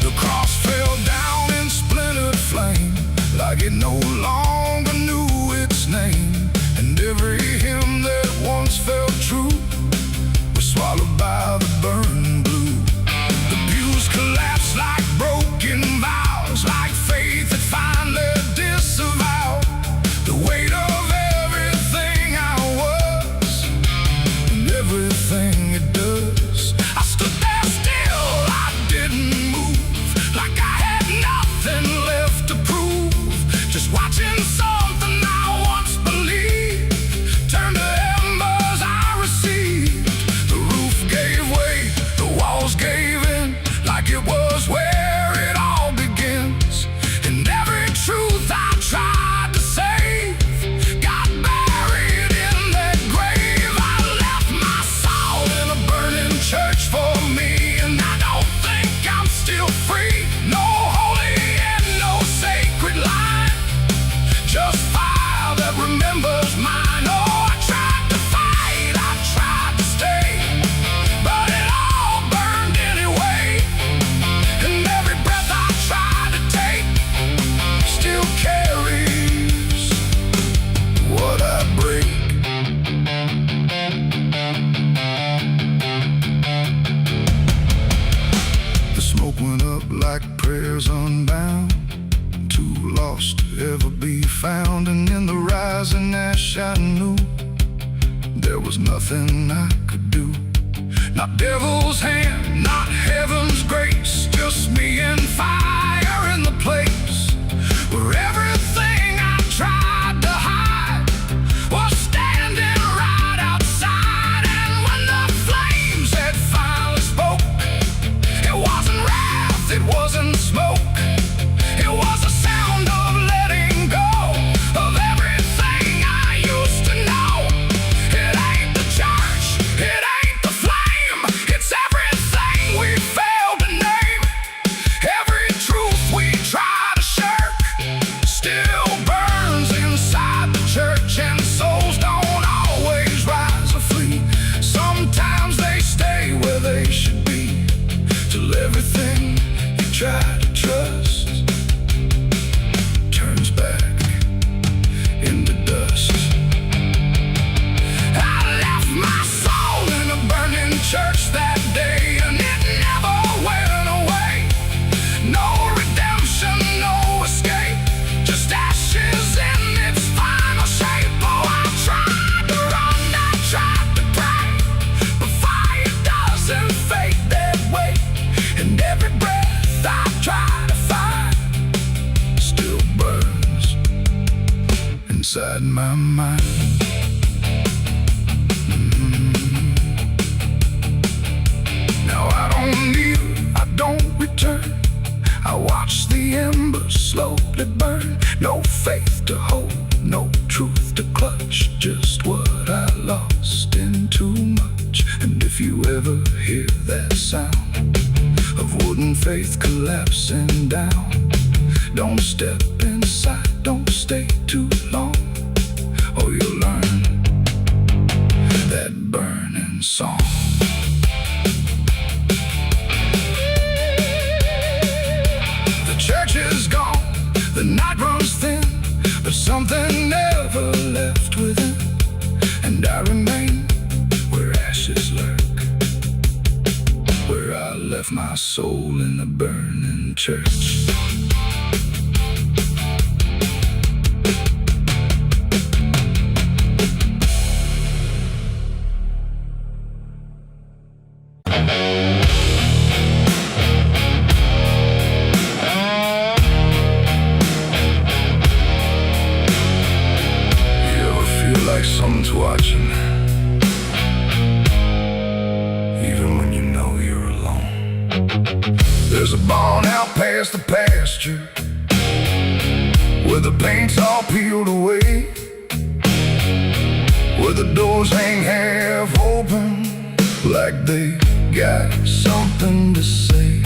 The cross fell down in splintered flame, like it no longer knew its name. And every hymn that once felt true was swallowed by the burning blue. The pews collapsed like broken vows, like faith that prayers unbound, too lost to ever be found. And in the rising ash I knew there was nothing I could do. Not devil's hand, not heaven's grace, just me and fire in the place where everything I tried to hide was standing right outside. And when the flames had finally spoke, it wasn't wrath, it wasn't smoke, it was the sound of letting go of everything I used to know. It ain't the church, it ain't the flame, it's everything we failed to name. Every truth we try to shirk still burns inside the church, and souls don't always rise or flee. Sometimes they stay where they should be, till everything you try to trust turns back into dust. I left my soul in a burning church that day, and it never went away. No redemption, no escape, just ashes in its final shape. Oh, I tried to run, I tried to pray, but fire doesn't fade that way. And every breath I try to find still burns inside my mind. Now I don't kneel, I don't return, I watch the embers slowly burn. No faith to hold, no truth to clutch, just what I lost in too much. And if you ever hear that sound of wooden faith collapsing down, don't step inside, don't stay too long, or you'll learn that burning song. The church is gone, the night runs thin, but something never left within. And I remain where ashes lurk, where I left my soul in the burning church. Like someone's watching, even when you know you're alone. There's a barn out past the pasture, where the paint's all peeled away, where the doors hang half open, like they got something to say.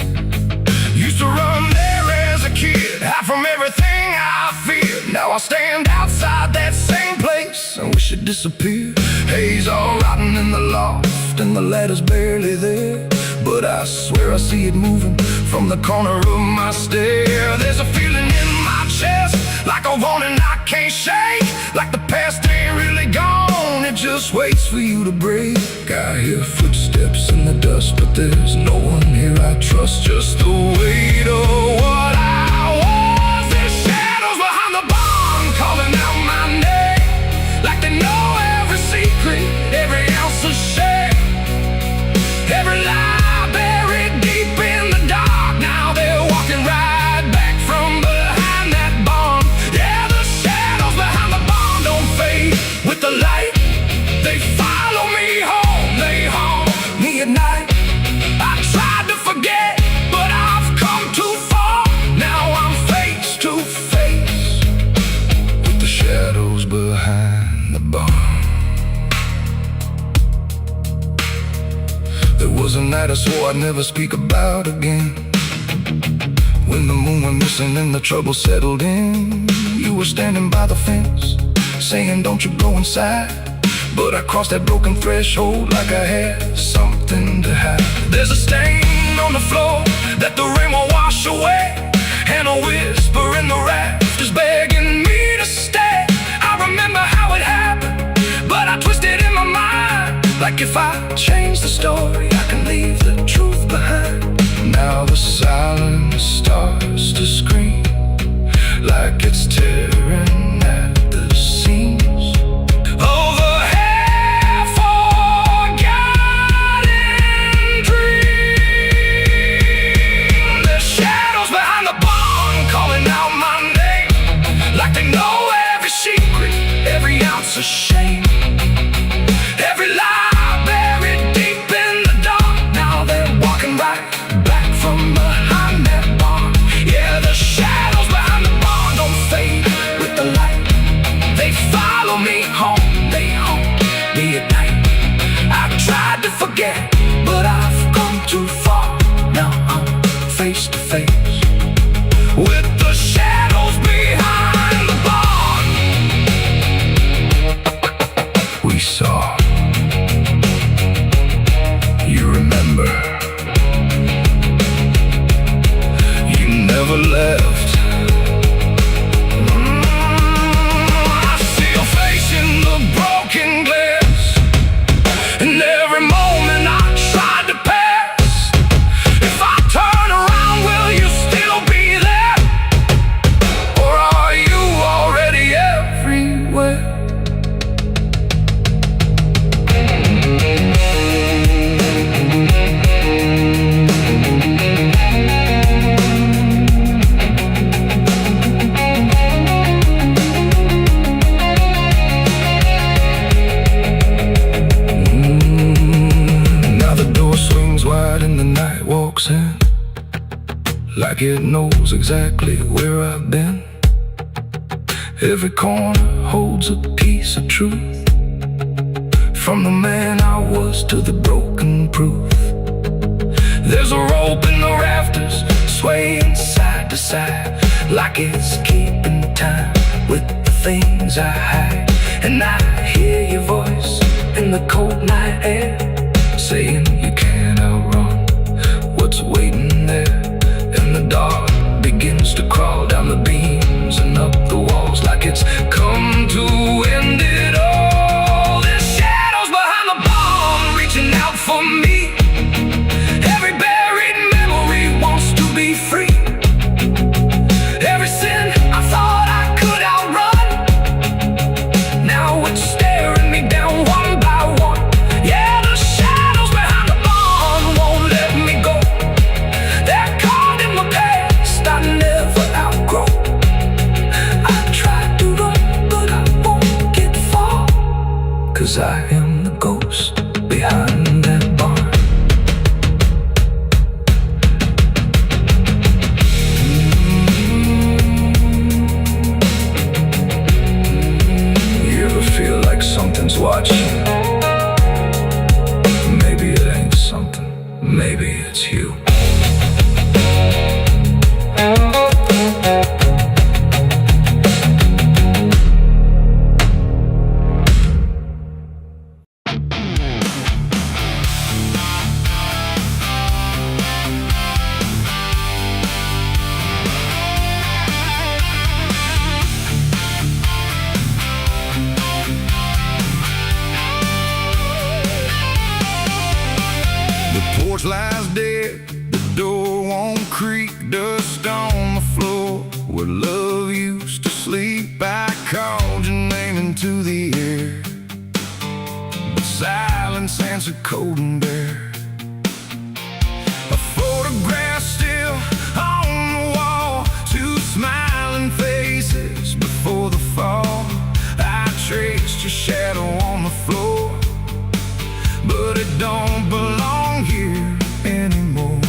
Used to run there as a kid, hide from everything I feared. Now I stand outside that same place and wish it disappeared. Haze all rotten in the loft, and the ladder's barely there, but I swear I see it moving from the corner of my stair. There's a feeling in my chest, like a warning I can't shake, like the past ain't really gone, it just waits for you to break. I hear footsteps in the dust, but there's no one here I trust, just the weight of what I was. There's shadows behind the barn calling out my name, like they know every secret, every ounce of shame, every lie buried deep in the dark. Now they're walking right back from behind that barn. Yeah, the shadows behind the barn don't fade with the light, they follow me home, they haunt me at night. I tried to forget, but I've come too far. Now I'm face to face with the shadows behind the barn. There was a night I swore I'd never speak about again, when the moon went missing and the trouble settled in. You were standing by the fence, saying don't you go inside, but I crossed that broken threshold like I had something to hide. There's a stain on the floor that the rain will wash away, and a whisper in the rafters begging me to stay. I remember how it happened, but I twisted in my mind, like if I change the story I can leave the truth behind. now the silence starts to scream like it's tearing at the seams of a half-forgotten dream. The shadows behind the barn calling out my name like they know every secret, every ounce of shame, every lie buried deep in the dark. Now they're walking right back from behind that barn. Yeah, the shadows behind the barn don't fade with the light. They follow me home, they haunt me at night. I've tried to forget, but I've come too far. Now I'm face to face with the shadows behind the barn. We saw. You remember. You never left. I see your face in the broken glass, and every moment I tried to pass. If I turn around, will you still be there? Or are you already everywhere? Now the door swings wide and the night walks in like it knows exactly where I've been. Every corner holds a piece of truth, from the man I was to the broken proof. There's a rope in the rafters, swaying side to side, like it's keeping time with the things I hide. And I hear your voice in the cold night air, saying you can't outrun what's waiting there. And the dark begins to crawl down the beams and up the walls like it's come to end it all. There's shadows behind the barn reaching out for me. Every buried memory wants to be free. Every sin I thought I could outrun, now it's staring me down one by one. Yeah, the shadows behind the barn won't let me go. They're caught in my past I never outgrow. I tried to run, but I won't get far, 'cause I am the ghost behind that barn. You ever feel like something's watching? Maybe it ain't something, maybe it's you. The porch lies dead, the door won't creak, dust on the floor where love used to sleep. I called your name into the air, but silence answered cold and bare. A photograph still on the wall, two smiling faces before the fall. I traced your shadow on the floor, but it don't belong here anymore.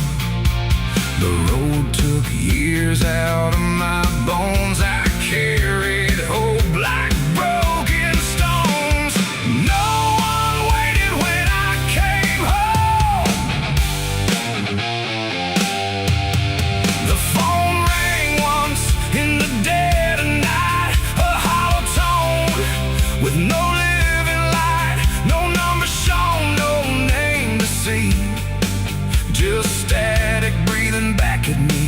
The road took years out of my bones. I carried hope like broken stones. No one waited when I came home. The phone rang once in the dead of night, a hollow tone with no living light, no number shown, no name to see, just static breathing back at me.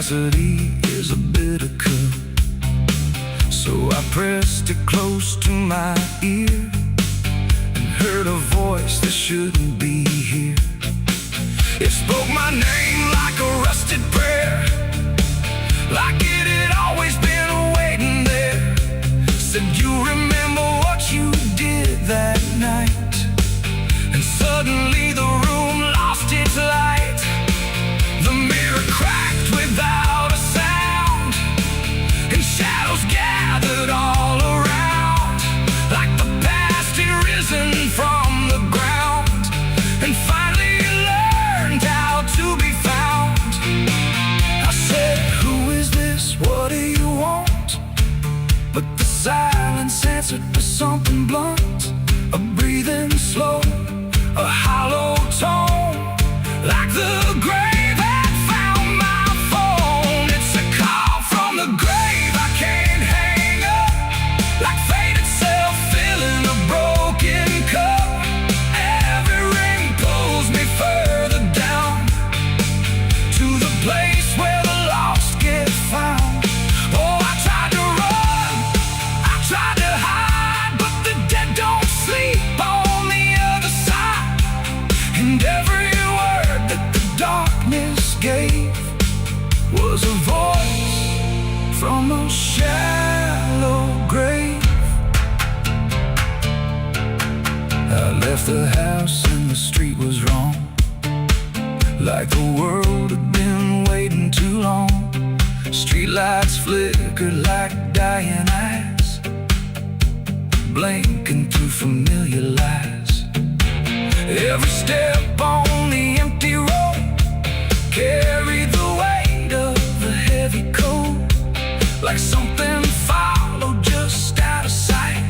curiosity is a bitter cup. So I pressed it close to my ear and heard a voice that shouldn't be here. It spoke my name like a rusted prayer, like it had always been waiting there. Said, you remember what you did that night? And suddenly the room lost its light. The mirror cracked without a sound, and shadows gathered all around, like the past had risen from the ground and finally learned how to be found. I said, who is this? What do you want? But the silence answered with something blunt, a breathing slow, a hollow tone, like the grave had found my phone. It's a call from the grave I can't hang up, like fate itself filling a broken cup. Every ring pulls me further down to the place where the lost get found. Oh, I tried to run, I tried to hide, but the dead don't sleep on the other side. And every word that the darkness gave was a voice from a shallow grave. I left the house and the street was wrong, like the world had been waiting too long. Streetlights flickered like dying eyes, blinking through familiar lies. Every step on the empty road carried the weight of a heavy coat, like something followed just out of sight,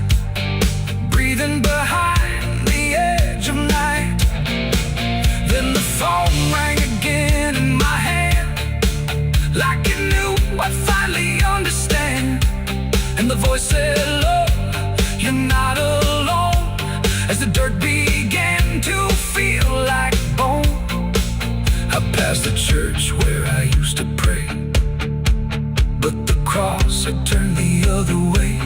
breathing behind the edge of night. Then the phone rang again in my hand, like it knew I'd finally understand. And the voice said, look, you're not alone, as the dirt began to feel like bone. I passed the church where I used to pray, but the cross had turned the other way.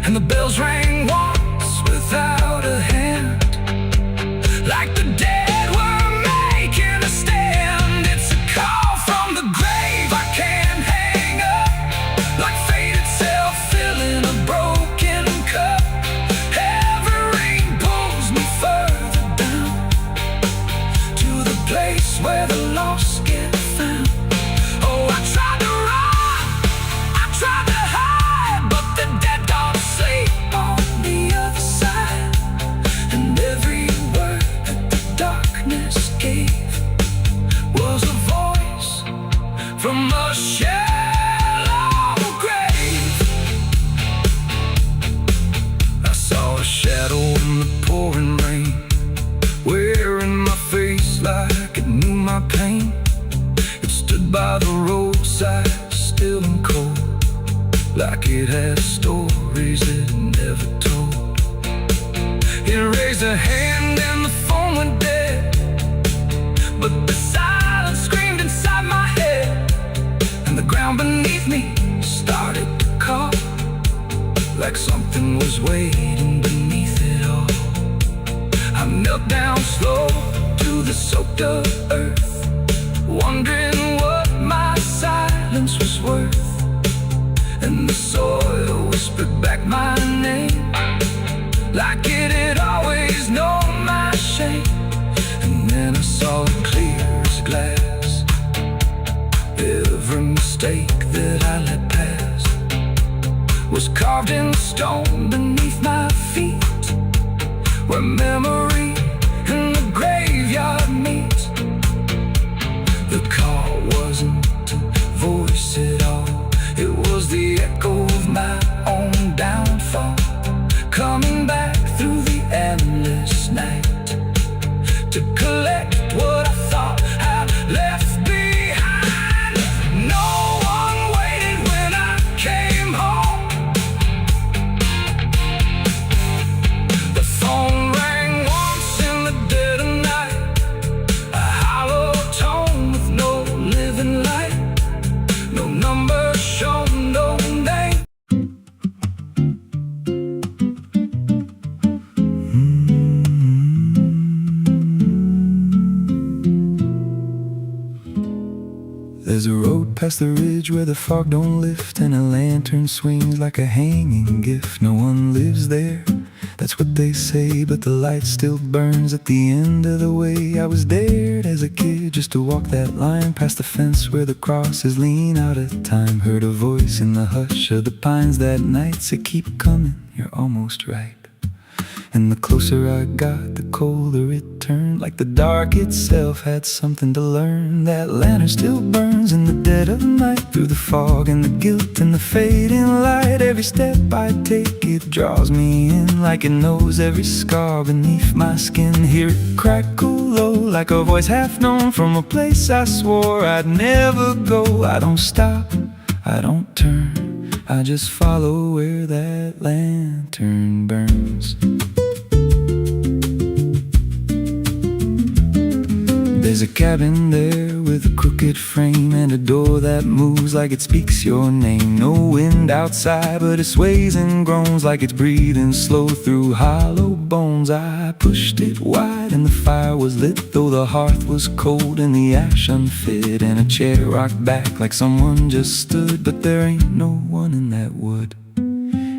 And the bells rang once without a hand, like the dead were making a stand. It's a call from the grave I can't hang up, like fate itself filling a broken cup. Every ring pulls me further down to the place where the lost get found. Oh, I tried to run, I tried to hide, but the dead don't sleep on the other side. And every word that the darkness gave was a voice from a shallow grave. I saw a shadow in the pouring rain, wearing my face like it knew my pain. It stood by the roadside, still and cold, like it had stories it never told. It raised a hand and the phone went dead, but the silence screamed inside my head. And the ground beneath me started to call, like something was waiting beneath it all. I knelt down slow to the soaked up earth, wondering what my silence was worth. And the soil whispered back my name, like it had always known my shame. And then I saw it clear as glass, every mistake that I let pass was carved in stone beneath my feet, where memory and the graveyard meet. The call wasn't a voice at all, it was the echo of my own downfall, coming back through the endless night to collect what I thought I'd left behind. No one waited when I came home. The phone rang once in the dead of night, a hollow tone with no living light. past the ridge where the fog don't lift, and a lantern swings like a hanging gift. No one lives there, that's what they say, but the light still burns at the end of the way. I was dared as a kid just to walk that line, past the fence where the crosses lean out of time. Heard a voice in the hush of the pines that night said, keep coming, you're almost right. And the closer I got, the colder it turned, like the dark itself had something to learn. That lantern still burns in the dead of night, through the fog and the guilt and the fading light. Every step I take, it draws me in, like it knows every scar beneath my skin. Hear it crackle low, like a voice half known, from a place I swore I'd never go. I don't stop, I don't turn, I just follow where that lantern burns. There's a cabin there with a crooked frame, and a door that moves like it speaks your name. No wind outside, but it sways and groans like it's breathing slow through hollow bones. I pushed it wide and the fire was lit, though the hearth was cold and the ash unfit, and a chair rocked back like someone just stood. But there ain't no one in that wood.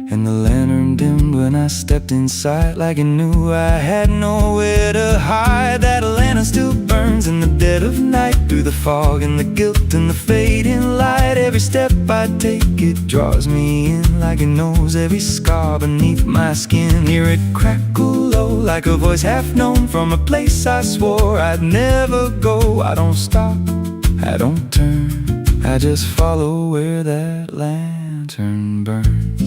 And the lantern dimmed when I stepped inside, like it knew I had nowhere to hide. That lantern still burns in the dead of night, through the fog and the guilt and the fading light. Every step I take, it draws me in, like it knows every scar beneath my skin. Hear it crackle low, like a voice half known, from a place I swore I'd never go. I don't stop, I don't turn, I just follow where that lantern burns.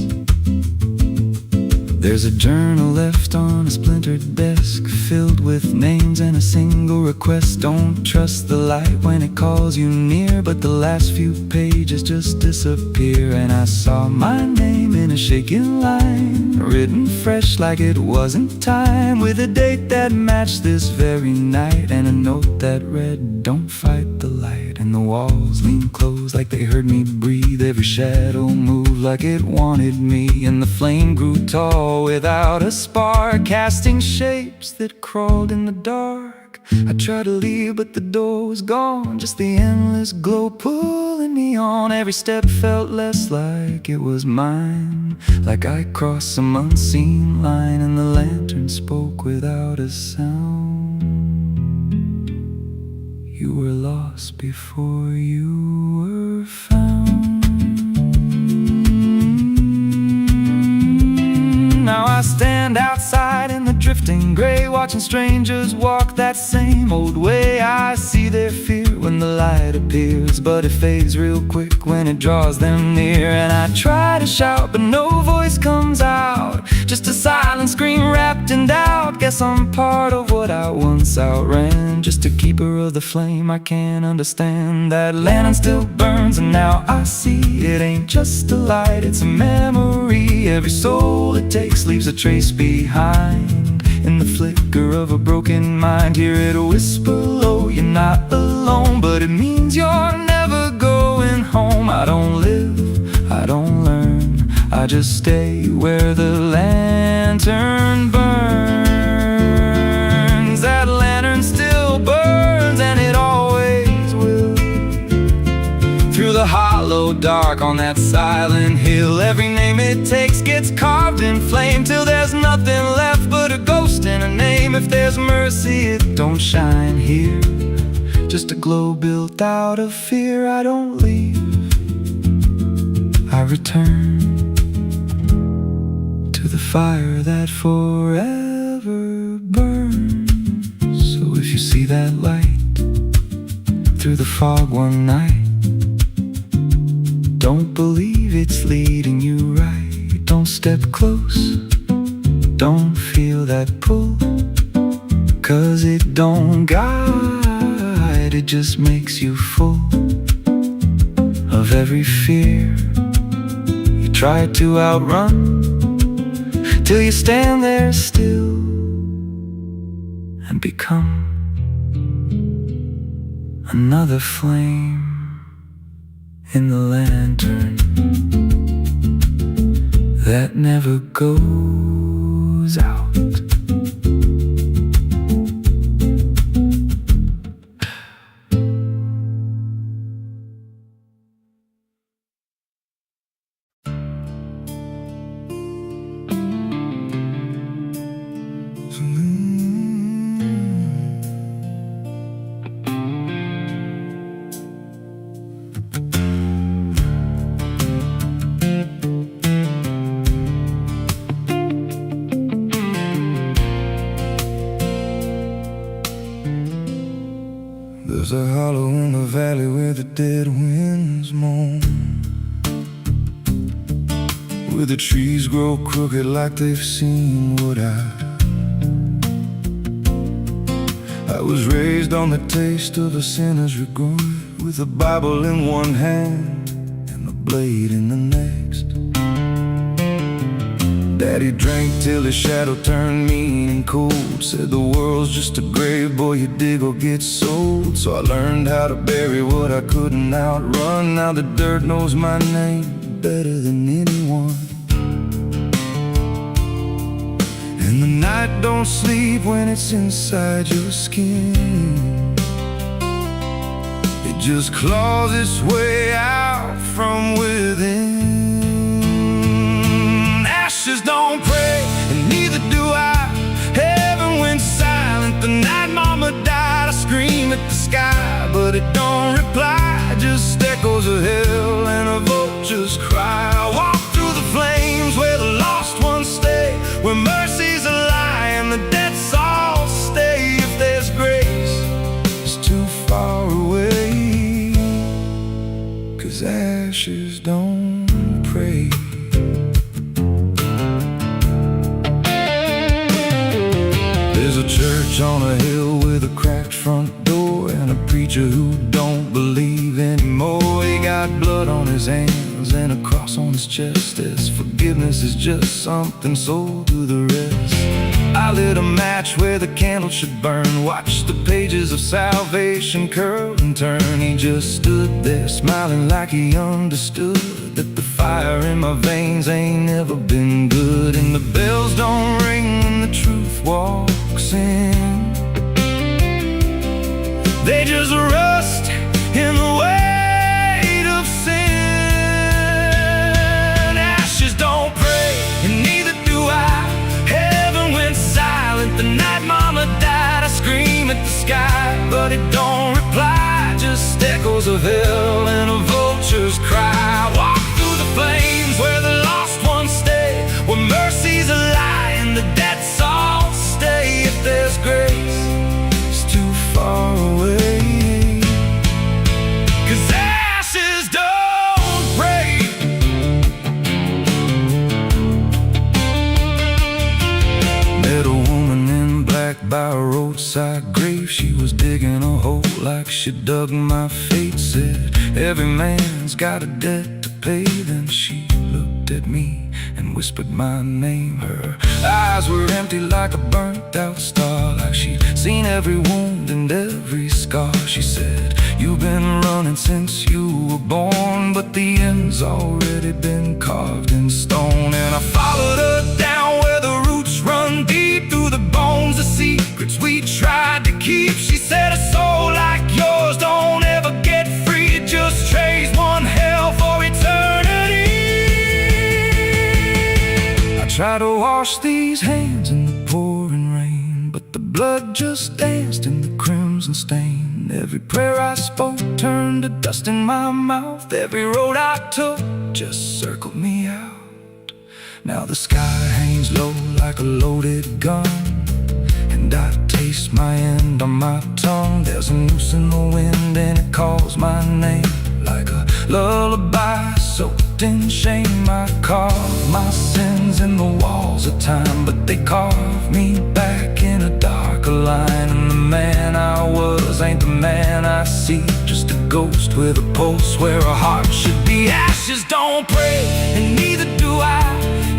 There's a journal left on a splintered desk, filled with names and a single request. Don't trust the light when it calls you near, but the last few pages just disappear. And I saw my name in a shaking line, written fresh like it wasn't time, with a date that matched this very night, and a note that read, don't fight the light. And the walls leaned close like they heard me breathe. Every shadow moved like it wanted me, and the flame grew tall without a spark, casting shapes that crawled in the dark. I tried to leave, but the door was gone, just the endless glow pulling me on. Every step felt less like it was mine, like I crossed some unseen line, and the lantern spoke without a sound. You were lost before you were found. Now I stand outside in the drifting gray, watching strangers walk that same old way. I see their fear when the light appears, but it fades real quick when it draws them near. And I try to shout, but no voice comes out, just a silent scream wrapped in doubt. Guess I'm part of what I once outran, just a keeper of the flame I can't understand. That lantern still burns, and now I see it ain't just a light, it's a memory. Every soul it takes leaves a trace behind, in the flicker of a broken mind. Hear it whisper low, you're not alone, but it means you're never going home. I don't live, I don't learn, I just stay where the lantern burns. That lantern still burns, and it always will, through the hollow dark on that silent hill. Every name it takes gets carved in flame, till there's nothing left but a ghost and a name. If there's mercy, it don't shine here, just a glow built out of fear. I don't leave, I return to the fire that forever burns. So if you see that light through the fog one night, don't believe it's leading you right. Don't step close, don't feel that pull, 'cause it don't guide, it just makes you full of every fear you try to outrun, till you stand there still and become another flame in the lantern that never goes out. There's a hollow in the valley where the dead winds moan, where the trees grow crooked like they've seen what I was raised on the taste of a sinner's regret, with a Bible in one hand and a blade in the next. Daddy drank till his shadow turned mean and cold, said the world's just a grave, boy, you dig or get sold. So I learned how to bury what I couldn't outrun. Now the dirt knows my name better than anyone. And the night don't sleep when it's inside your skin. It just claws its way out from within. Ashes don't pray, and neither do I. Heaven went silent the night mama died. I scream at the sky, but it don't reply. Just echoes of hell and a vulture's cry. I walk through the flames where the lost ones stay, where mercy's a lie and the dead souls stay. If there's grace, it's too far away, 'cause ashes don't pray. There's a church on a hill with a cracked front door, and a preacher who don't believe anymore. He got blood on his hands and a cross on his chest, as forgiveness is just something sold to the rest. I lit a match where the candle should burn, watched the pages of salvation curl and turn. He just stood there smiling like he understood that the fire in my veins ain't never been good. And the bells don't ring when the truth walks in, they just rust in the weight of sin. Ashes don't pray, and neither do I. Heaven went silent the night mama died. I scream at the sky, but it don't reply. Just echoes of hell and a vulture's cry. I walk through the flames where the lost ones stay, where mercy's a lie and the dead souls stay. If there's grace, it's too far away, 'cause ashes don't pray. Met a woman in black by a roadside grave. She was digging a hole like she dug my fate. Said every man's got a debt to pay. Then she looked at me and whispered my name. Her eyes were empty like a burnt out star, like she'd seen every wound and every scar. She said, you've been running since you were born, but the end's already been carved in stone. And I followed her down where the roots run deep through the bones, the secrets we tried to keep. She said, a soul like yours don't ever get free, it just trades one hell for eternity. I try to wash these hands in the pouring rain, but the blood just danced in the crimson stain. Every prayer I spoke turned to dust in my mouth. Every road I took just circled me out. Now the sky hangs low like a loaded gun, and I taste my end on my tongue. There's a noose in the wind and it calls my name like a lullaby soaked in shame. I carve my sins in the walls of time, but they carve me back in a darker line. And the man I was ain't the man I see, just a ghost with a pulse where a heart should be. Ashes don't pray, and neither do I.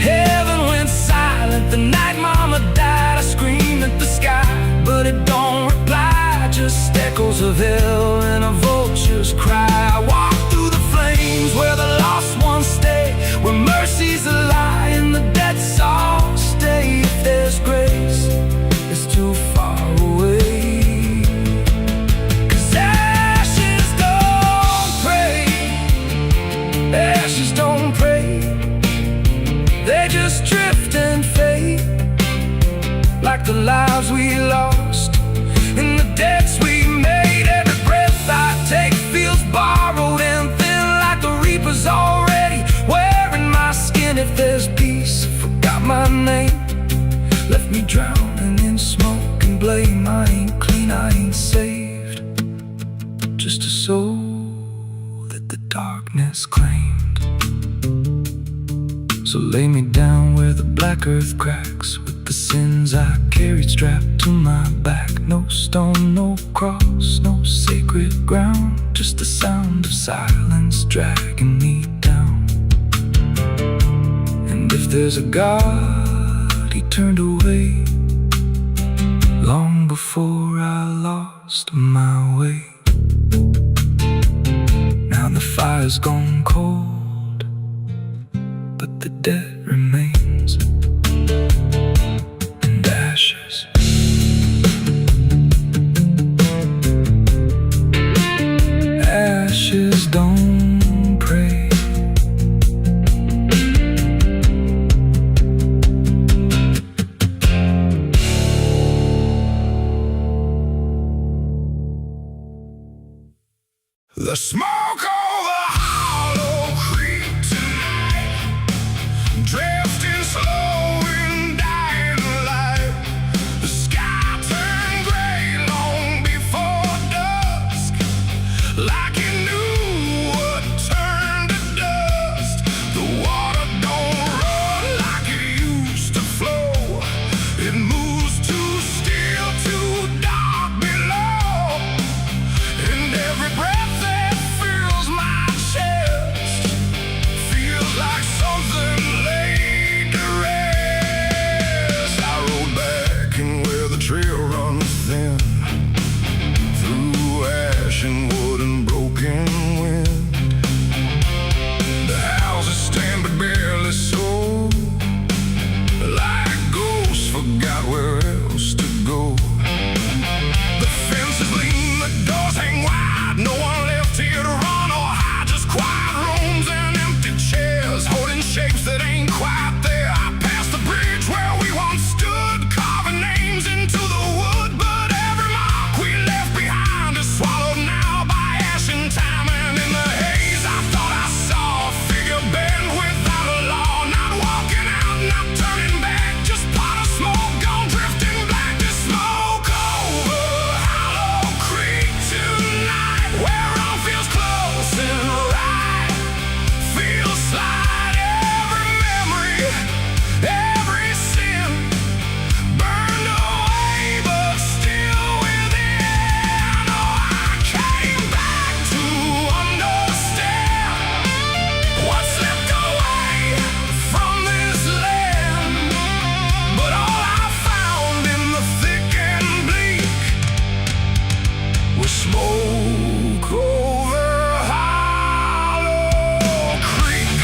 Heaven went silent the night mama died. I screamed at the sky, but it don't reply. Just echoes of hell and a vulture's cry. I walk through the flames where the lost ones stay, where mercy's a lie and the dead souls stay. If there's grace, it's too far away, 'cause ashes don't pray. Ashes don't pray, they just drift and fade, like the lives we lost and the debts we made. Every breath I take feels borrowed and thin, like the reaper's already wearing my skin. If there's peace, I forgot my name, left me drowning in smoke and blame. I ain't clean, I ain't saved, So lay me down where the black earth cracks, with the sins I carried strapped to my back. No stone, no cross, no sacred ground, just the sound of silence dragging me down. And if there's a God, he turned away long before I lost my way. Now the fire's gone cold, but the debt remains, and ashes. Ashes don't pray. The smoke over Hollow Creek tonight, drifting slow and dying alive. The sky turned gray long before dusk, like it knew what turned to dust. The water don't run like it used to flow. It moves too still, too dark below. And every breath like something laid to rest. I rode back and where the trail runs thin, through ash and wood and broken wind. The houses stand but barely so, like ghosts forgot where else to go. The fences lean, the doors hang wide, no one left here to run or hide, just quiet rooms and empty chairs, holding shapes that ain't quite there. I passed the bridge where we once stood, carving names into the wood, but every mark we left behind is swallowed now by ash and time. And in the haze I thought I saw a figure bend without a law, not walking out, not turning back, just pot of smoke gone drifting black. To smoke over Hollow Creek tonight, where all feels close and right, feels slide. Every memory, every sin burned away, but still within. Oh, I came back to understand what's left away from this land. But all I found in the thick and bleak was smoke over Hollow Creek.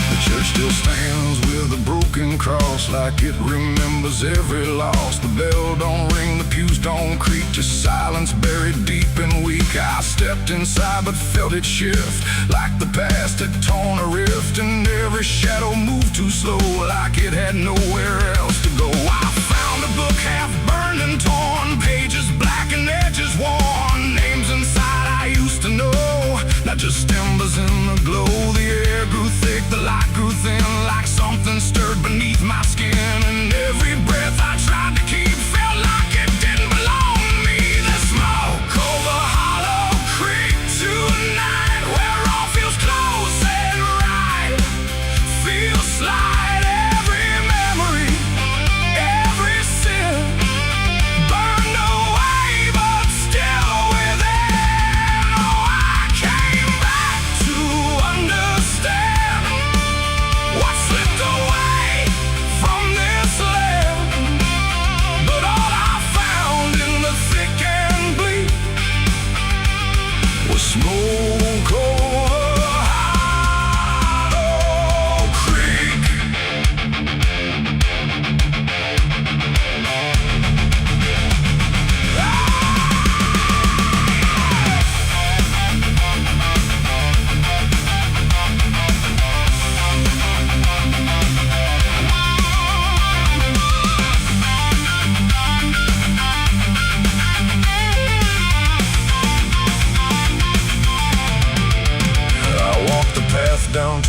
The church still stands with a broken cross, like it remembers every loss. The bell don't ring, the pews don't creak, just silence buried deep and weak. I stepped inside but felt it shift, like the past had torn a rift, and every shadow moved too slow, like it had nowhere else to go. I found a book half burned and torn, pages black and edges worn, names inside I used to know, not just embers in the glow. The air grew thick, the light grew thin, like something stirred beneath my skin, and every breath I tried to keep felt like it didn't belong to me. The smoke over Hollow Creek tonight, where all feels close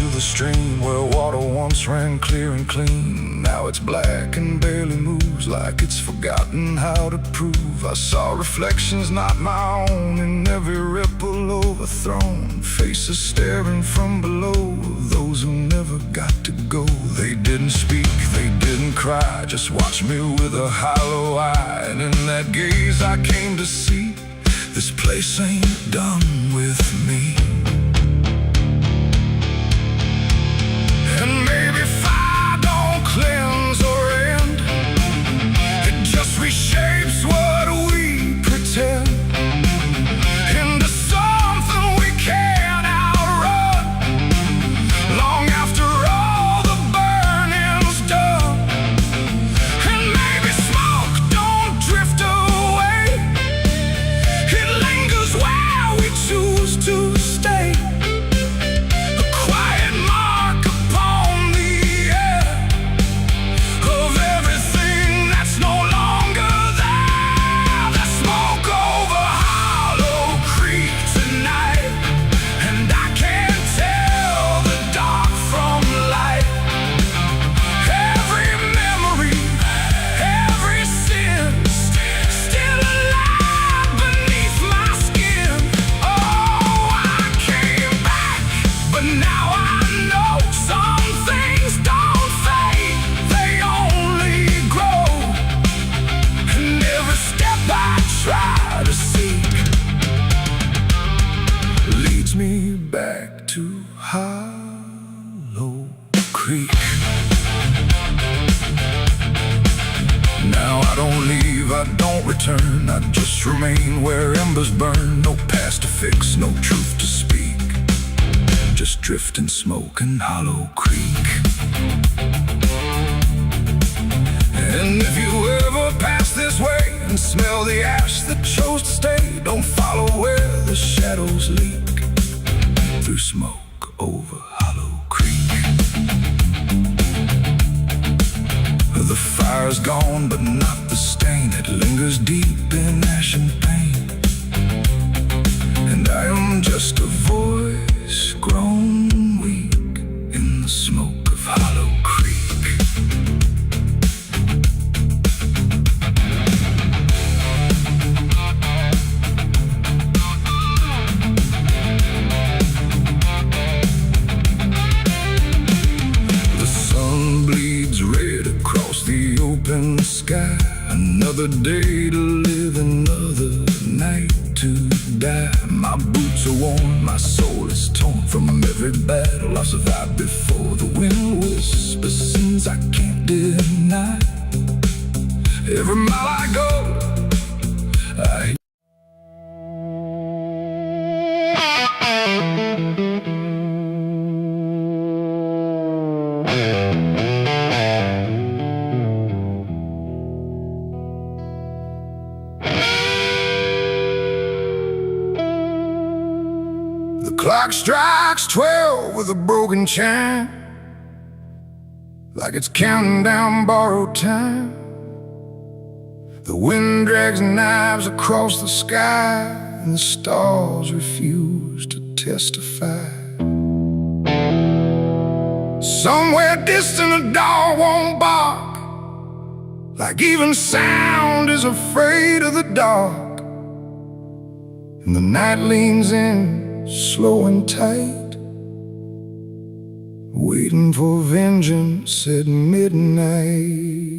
to the stream where water once ran clear and clean. Now it's black and barely moves, like it's forgotten how to prove. I saw reflections not my own in every ripple overthrown, faces staring from below, those who never got to go. They didn't speak, they didn't cry, just watched me with a hollow eye. And in that gaze I came to see, this place ain't done with me. And maybe fire don't cleanse or end, it just reshapes what we pretend into something we can't outrun, long after all the burning's done. And maybe smoke don't drift away, it lingers where we choose to stay, a quiet mark upon the air of everything that's no longer there. The smoke over Hollow Creek tonight, and I can't tell the dark from light. Every memory, every sin, still alive beneath my skin. Oh, I came back, but now I know some things don't fade, they only grow. And every step I try to seek leads me back to Hollow Creek. Now I don't leave, I don't return, I just remain where embers burn. No past to fix, no truth to speak, just drift and smoke in Hollow Creek. And if you ever pass this way and smell the ash that chose to stay, don't follow where the shadows leak through smoke over Hollow Creek. The fire's gone, but not the stain, it lingers deep in ash and pain. And I am just a voice grown weak in the smoke of Hollow Creek. The sun bleeds red across the open sky. Another day to live, another night to die. My boots are worn, my soul is torn from every battle I survived before. The wind whispers sins I can't deny. Every mile I go, I The clock strikes 12 with a broken chime, like it's counting down borrowed time. The wind drags knives across the sky, and the stars refuse to testify. Somewhere distant a dog won't bark, like even sound is afraid of the dark. And the night leans in, slow and tight, waiting for vengeance at midnight.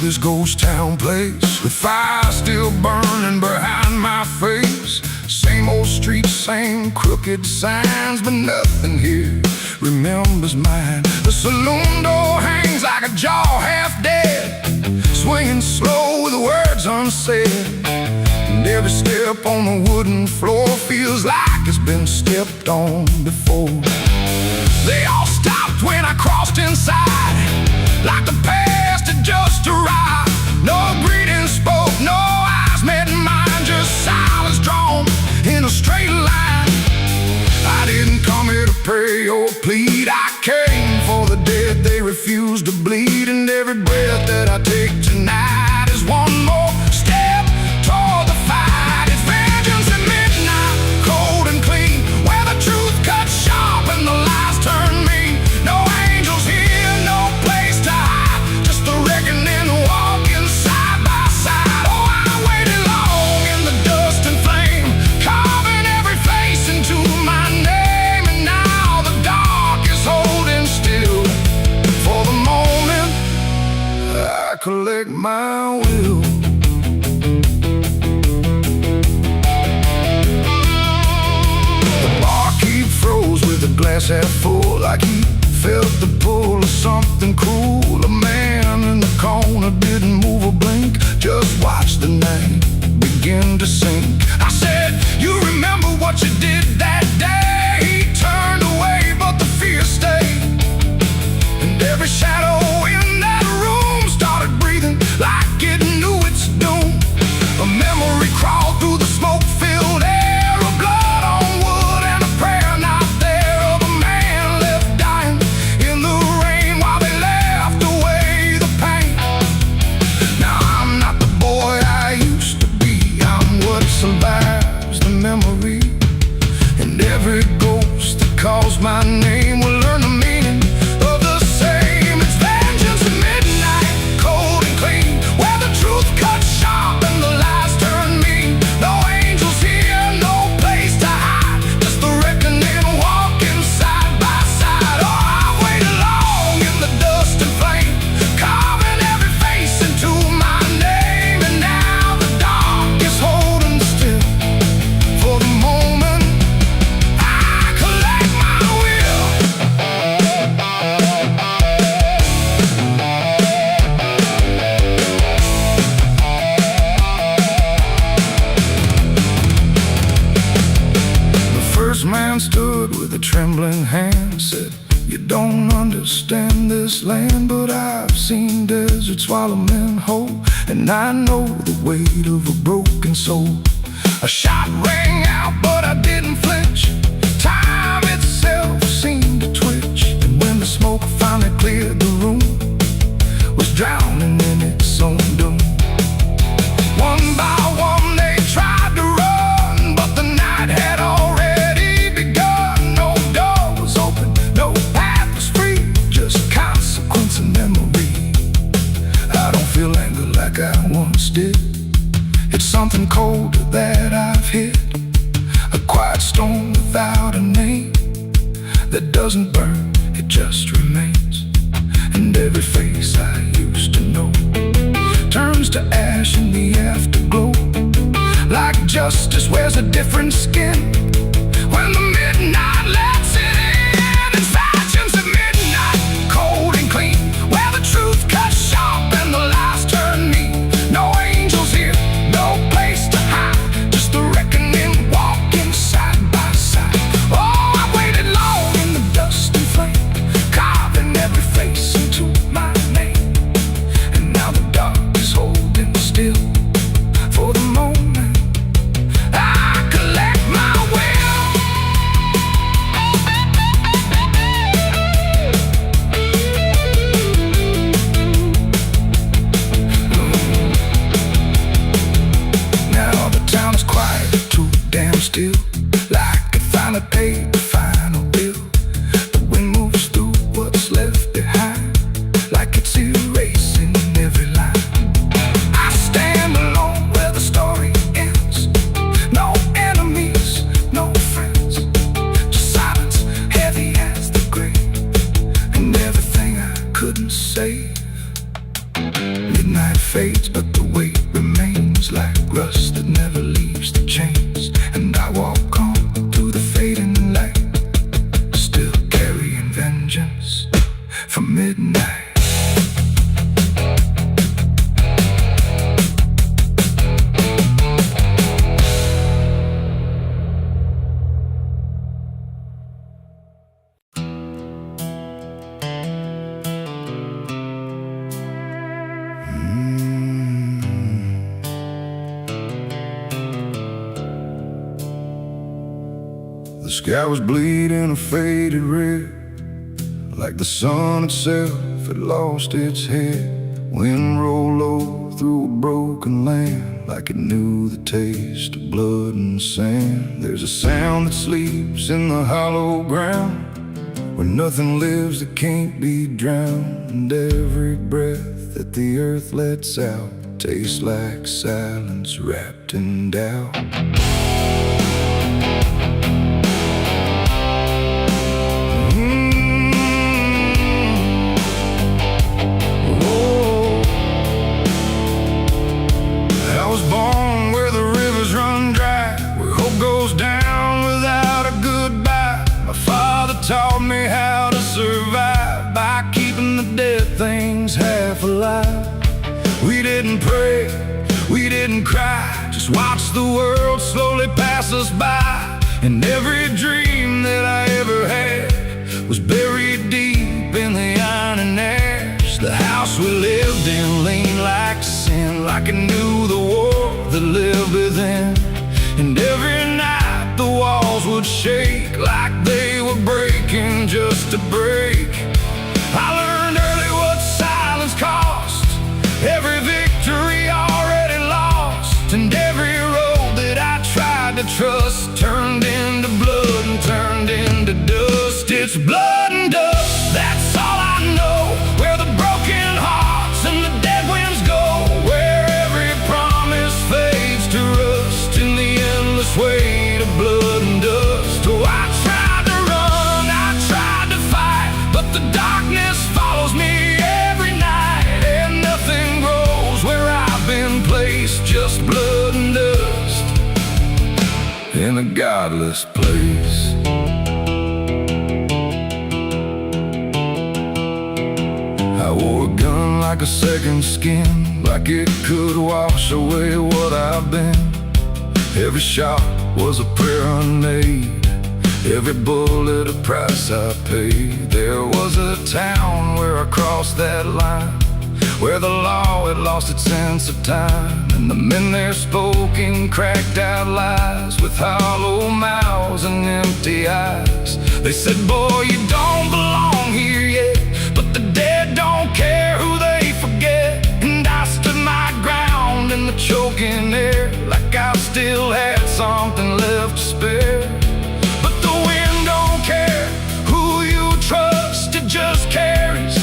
This ghost town place, with fire still burning behind my face. Same old streets, same crooked signs, but nothing here remembers mine. The saloon door hangs like a jaw half dead, swinging slow with words unsaid. And every step on the wooden floor feels like it's been stepped on before. They all stop when I crossed inside, like the past had just arrived. No greeting spoke, no eyes met mine, just silence drawn in a straight line. I didn't come here to pray or plead, I came for the dead they refuse to bleed. And every breath that I take tonight is one more step toward the fight. It's vengeance at midnight, cold and clean, where the truth cuts sharp and the lies turn mean. No angels here, no place to hide, just the reckoning walking side by side. Oh, I waited long in the dust and flame, carving every face into my name. And now the dark is holding still. For the moment, I collect my will. The barkeep froze with a glass half full, like he felt the pull of something cruel. A man in the corner didn't move a blink, just watched the night begin to sink. I said, you remember what you did that day? He turned away, but the fear stayed. And every shadow in that room started breathing like it knew its doom. A memory crawled through the smoke-filled air, of blood on wood and a prayer not there, of a man left dying in the rain while they left away the pain. Now I'm not the boy I used to be, I'm what survives the memory. And every ghost that calls my name will learn the meaning of the same. It's vengeance at midnight, cold and clean, where the truth cuts sharp and the lies turn mean. No angels here, no place to hide, just the reckoning walking side by side. Oh, I waited long in the dust and flame, carving every face into my name. And now the dark is holding still. For the moment, I collect my will. The first man stood with a trembling hand, said, you don't understand this land, but I've seen deserts swallow men whole, and I know the weight of a broken soul. A shot rang out, but I didn't flinch. Time itself seemed to twitch, and when the smoke finally cleared the room, was drowning in its own doom. One by one they tried to run, but the night had already begun. No door was open, no path was free, just consequence and memory. I don't feel anger like I once did. It's something colder that I've hit, a quiet storm without a name, that doesn't burn, it just remains. And every face I used to know turns to ash in the afterglow, like justice wears a different skin when the midnight lets it in. It's vengeance at midnight, cold and clean, where the truth cuts sharp and the lies turn mean. No angels here, no place to hide, just the reckoning walking side by side. Oh, I waited long in the dust and flame, carving every face into my name. And now the dark is holding still. For the moment, I collect my will. Now the town is quiet, too damn still, like it finally paid the final bill. The wind moves through what's left behind, like it's erasing every line. I stand alone where the story ends. No enemies, no friends, just silence heavy as the grave, and everything I couldn't save. Midnight fades, but the weight remains like rust that never leaves the chains. And I walk on through the fading light, still carrying vengeance from midnight. sky was bleeding a faded red, like the sun itself had lost its head. Wind rolled low through a broken land, like it knew the taste of blood and sand. There's a sound that sleeps in the hollow ground, where nothing lives that can't be drowned. And every breath that the earth lets out tastes like silence wrapped in doubt. Taught me how to survive by keeping the dead things half alive. We didn't pray, we didn't cry, just watch the world slowly pass us by. And every dream that I ever had was buried deep in the iron and ash. The house we lived in leaned like sin, like it knew the war that lived within. And every night the walls would shake like they were breaking just to break. I learned early what silence cost, every victory already lost. And every road that I tried to trust turned into blood and turned into dust. It's blood and dust, that's all I know. Where the broken hearts and the dead winds go, where every promise fades to rust in the endless weight of blood and dust. Oh, I tried to run, I tried to fight, but the darkness follows me every night. And nothing grows where I've been placed, just blood and dust in a godless place. I wore a gun like a second skin, like it could wash away what I've been. Every shot was a prayer unmade, every bullet a price I paid. There was a town where I crossed that line, where the law had lost its sense of time. And the men there spoke in cracked out lies, with hollow mouths and empty eyes. They said, boy, you don't belong here yet, but the dead don't care who they forget. And I stood my ground in the choking air, like I still had something left to spare. But the wind don't care who you trust, it just carries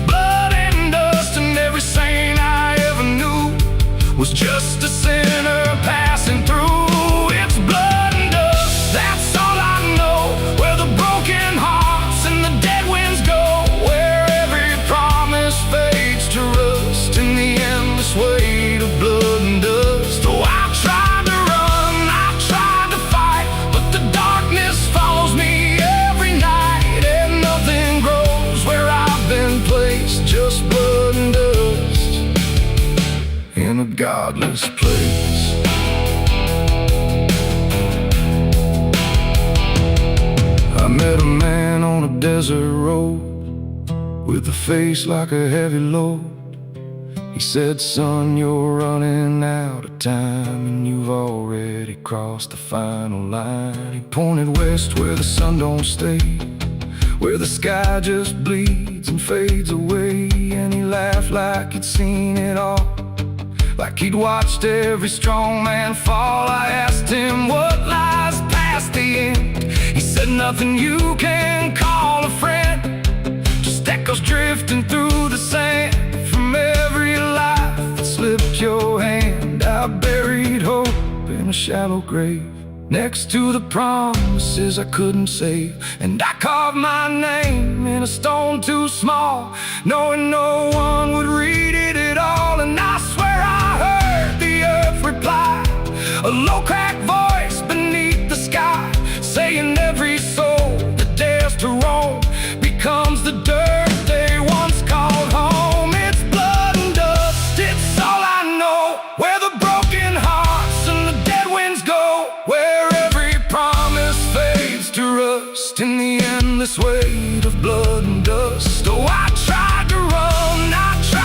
blood and dust. And every saint I ever knew was just a sinner passing through. It's blood and dust, that's all I know. Where the broken hearts and the dead winds go, where every promise fades to rust in the endless weight of blood and dust. Oh, I tried to run, I tried to fight, but the darkness follows me every night. And nothing grows where I've been placed, just blood and dust in a godless place. I met a man on a desert road, with a face like a heavy load. He said, son, you're running out of time, and you've already crossed the final line. He pointed west where the sun don't stay, where the sky just bleeds and fades away. And he laughed like he'd seen it all, like he'd watched every strong man fall. I asked him what lies past the end. He said, nothing you can call a friend, just echoes drifting through the sand from every life that slipped your hand. I buried hope in a shallow grave, next to the promises I couldn't save. And I carved my name in a stone too small, knowing no one would read it at all. And I swear I heard the earth reply, a low cracked voice beneath the sky, saying every soul that dares to roam becomes the dirt they once called home. It's blood and dust, it's all I know. Where the broken hearts and the dead winds go, where every promise fades to rust in the endless weight of blood and dust. Oh, I tried to run, I tried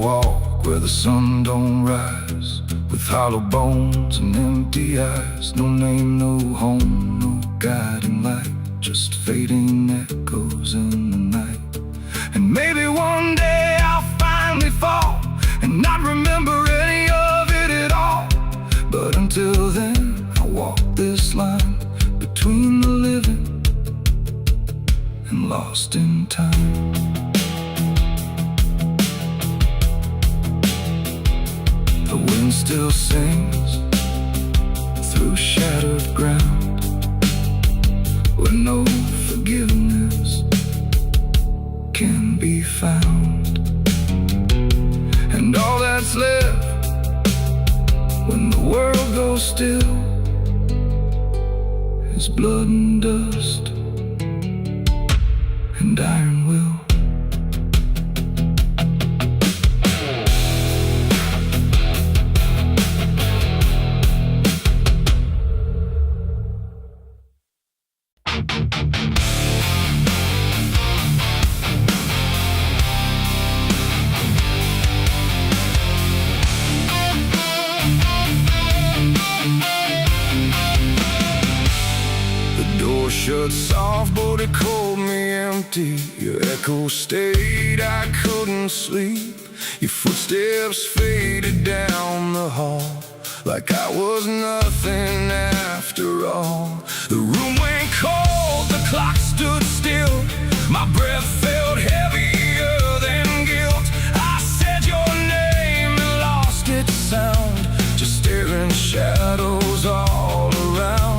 walk where the sun don't rise, with hollow bones and empty eyes. No name, no home, no guiding light, just fading echoes in the night. And maybe one day I'll finally fall and not remember any of it at all. But until then, I'll walk this line between the living and lost in time. The wind still sings through shattered ground, where no forgiveness can be found. And all that's left when the world goes still is blood and dust and iron will. Shut soft, but it called me empty. Your echo stayed, I couldn't sleep. Your footsteps faded down the hall like I was nothing after all. The room went cold, the clock stood still. My breath felt heavier than guilt. I said your name and lost its sound, just staring shadows all around.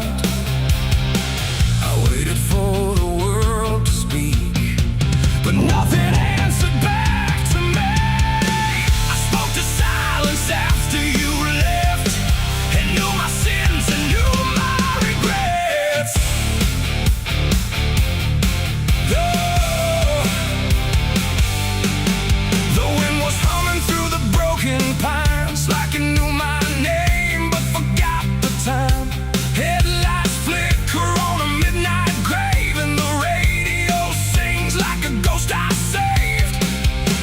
Waited for the world to speak, but nothing answered back to me. I spoke to silence after you left, and knew my sins and knew my regrets. The wind was humming through the broken pines, like it knew my name but forgot the time. Headlights flicker on a midnight grave, and the radio sings like a ghost I saved.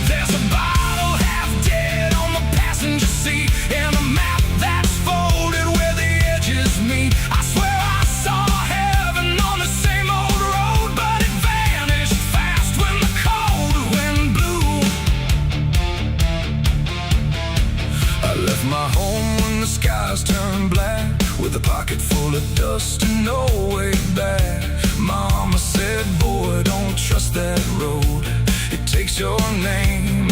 There's a bottle half dead on the passenger seat, and a map that's folded where the edges meet. I swear I saw heaven on the same old road, but it vanished fast when the cold wind blew. I left my home when the skies turned black, with a pocket full of dust and no way back. Mama said, boy, don't trust that road. It takes your name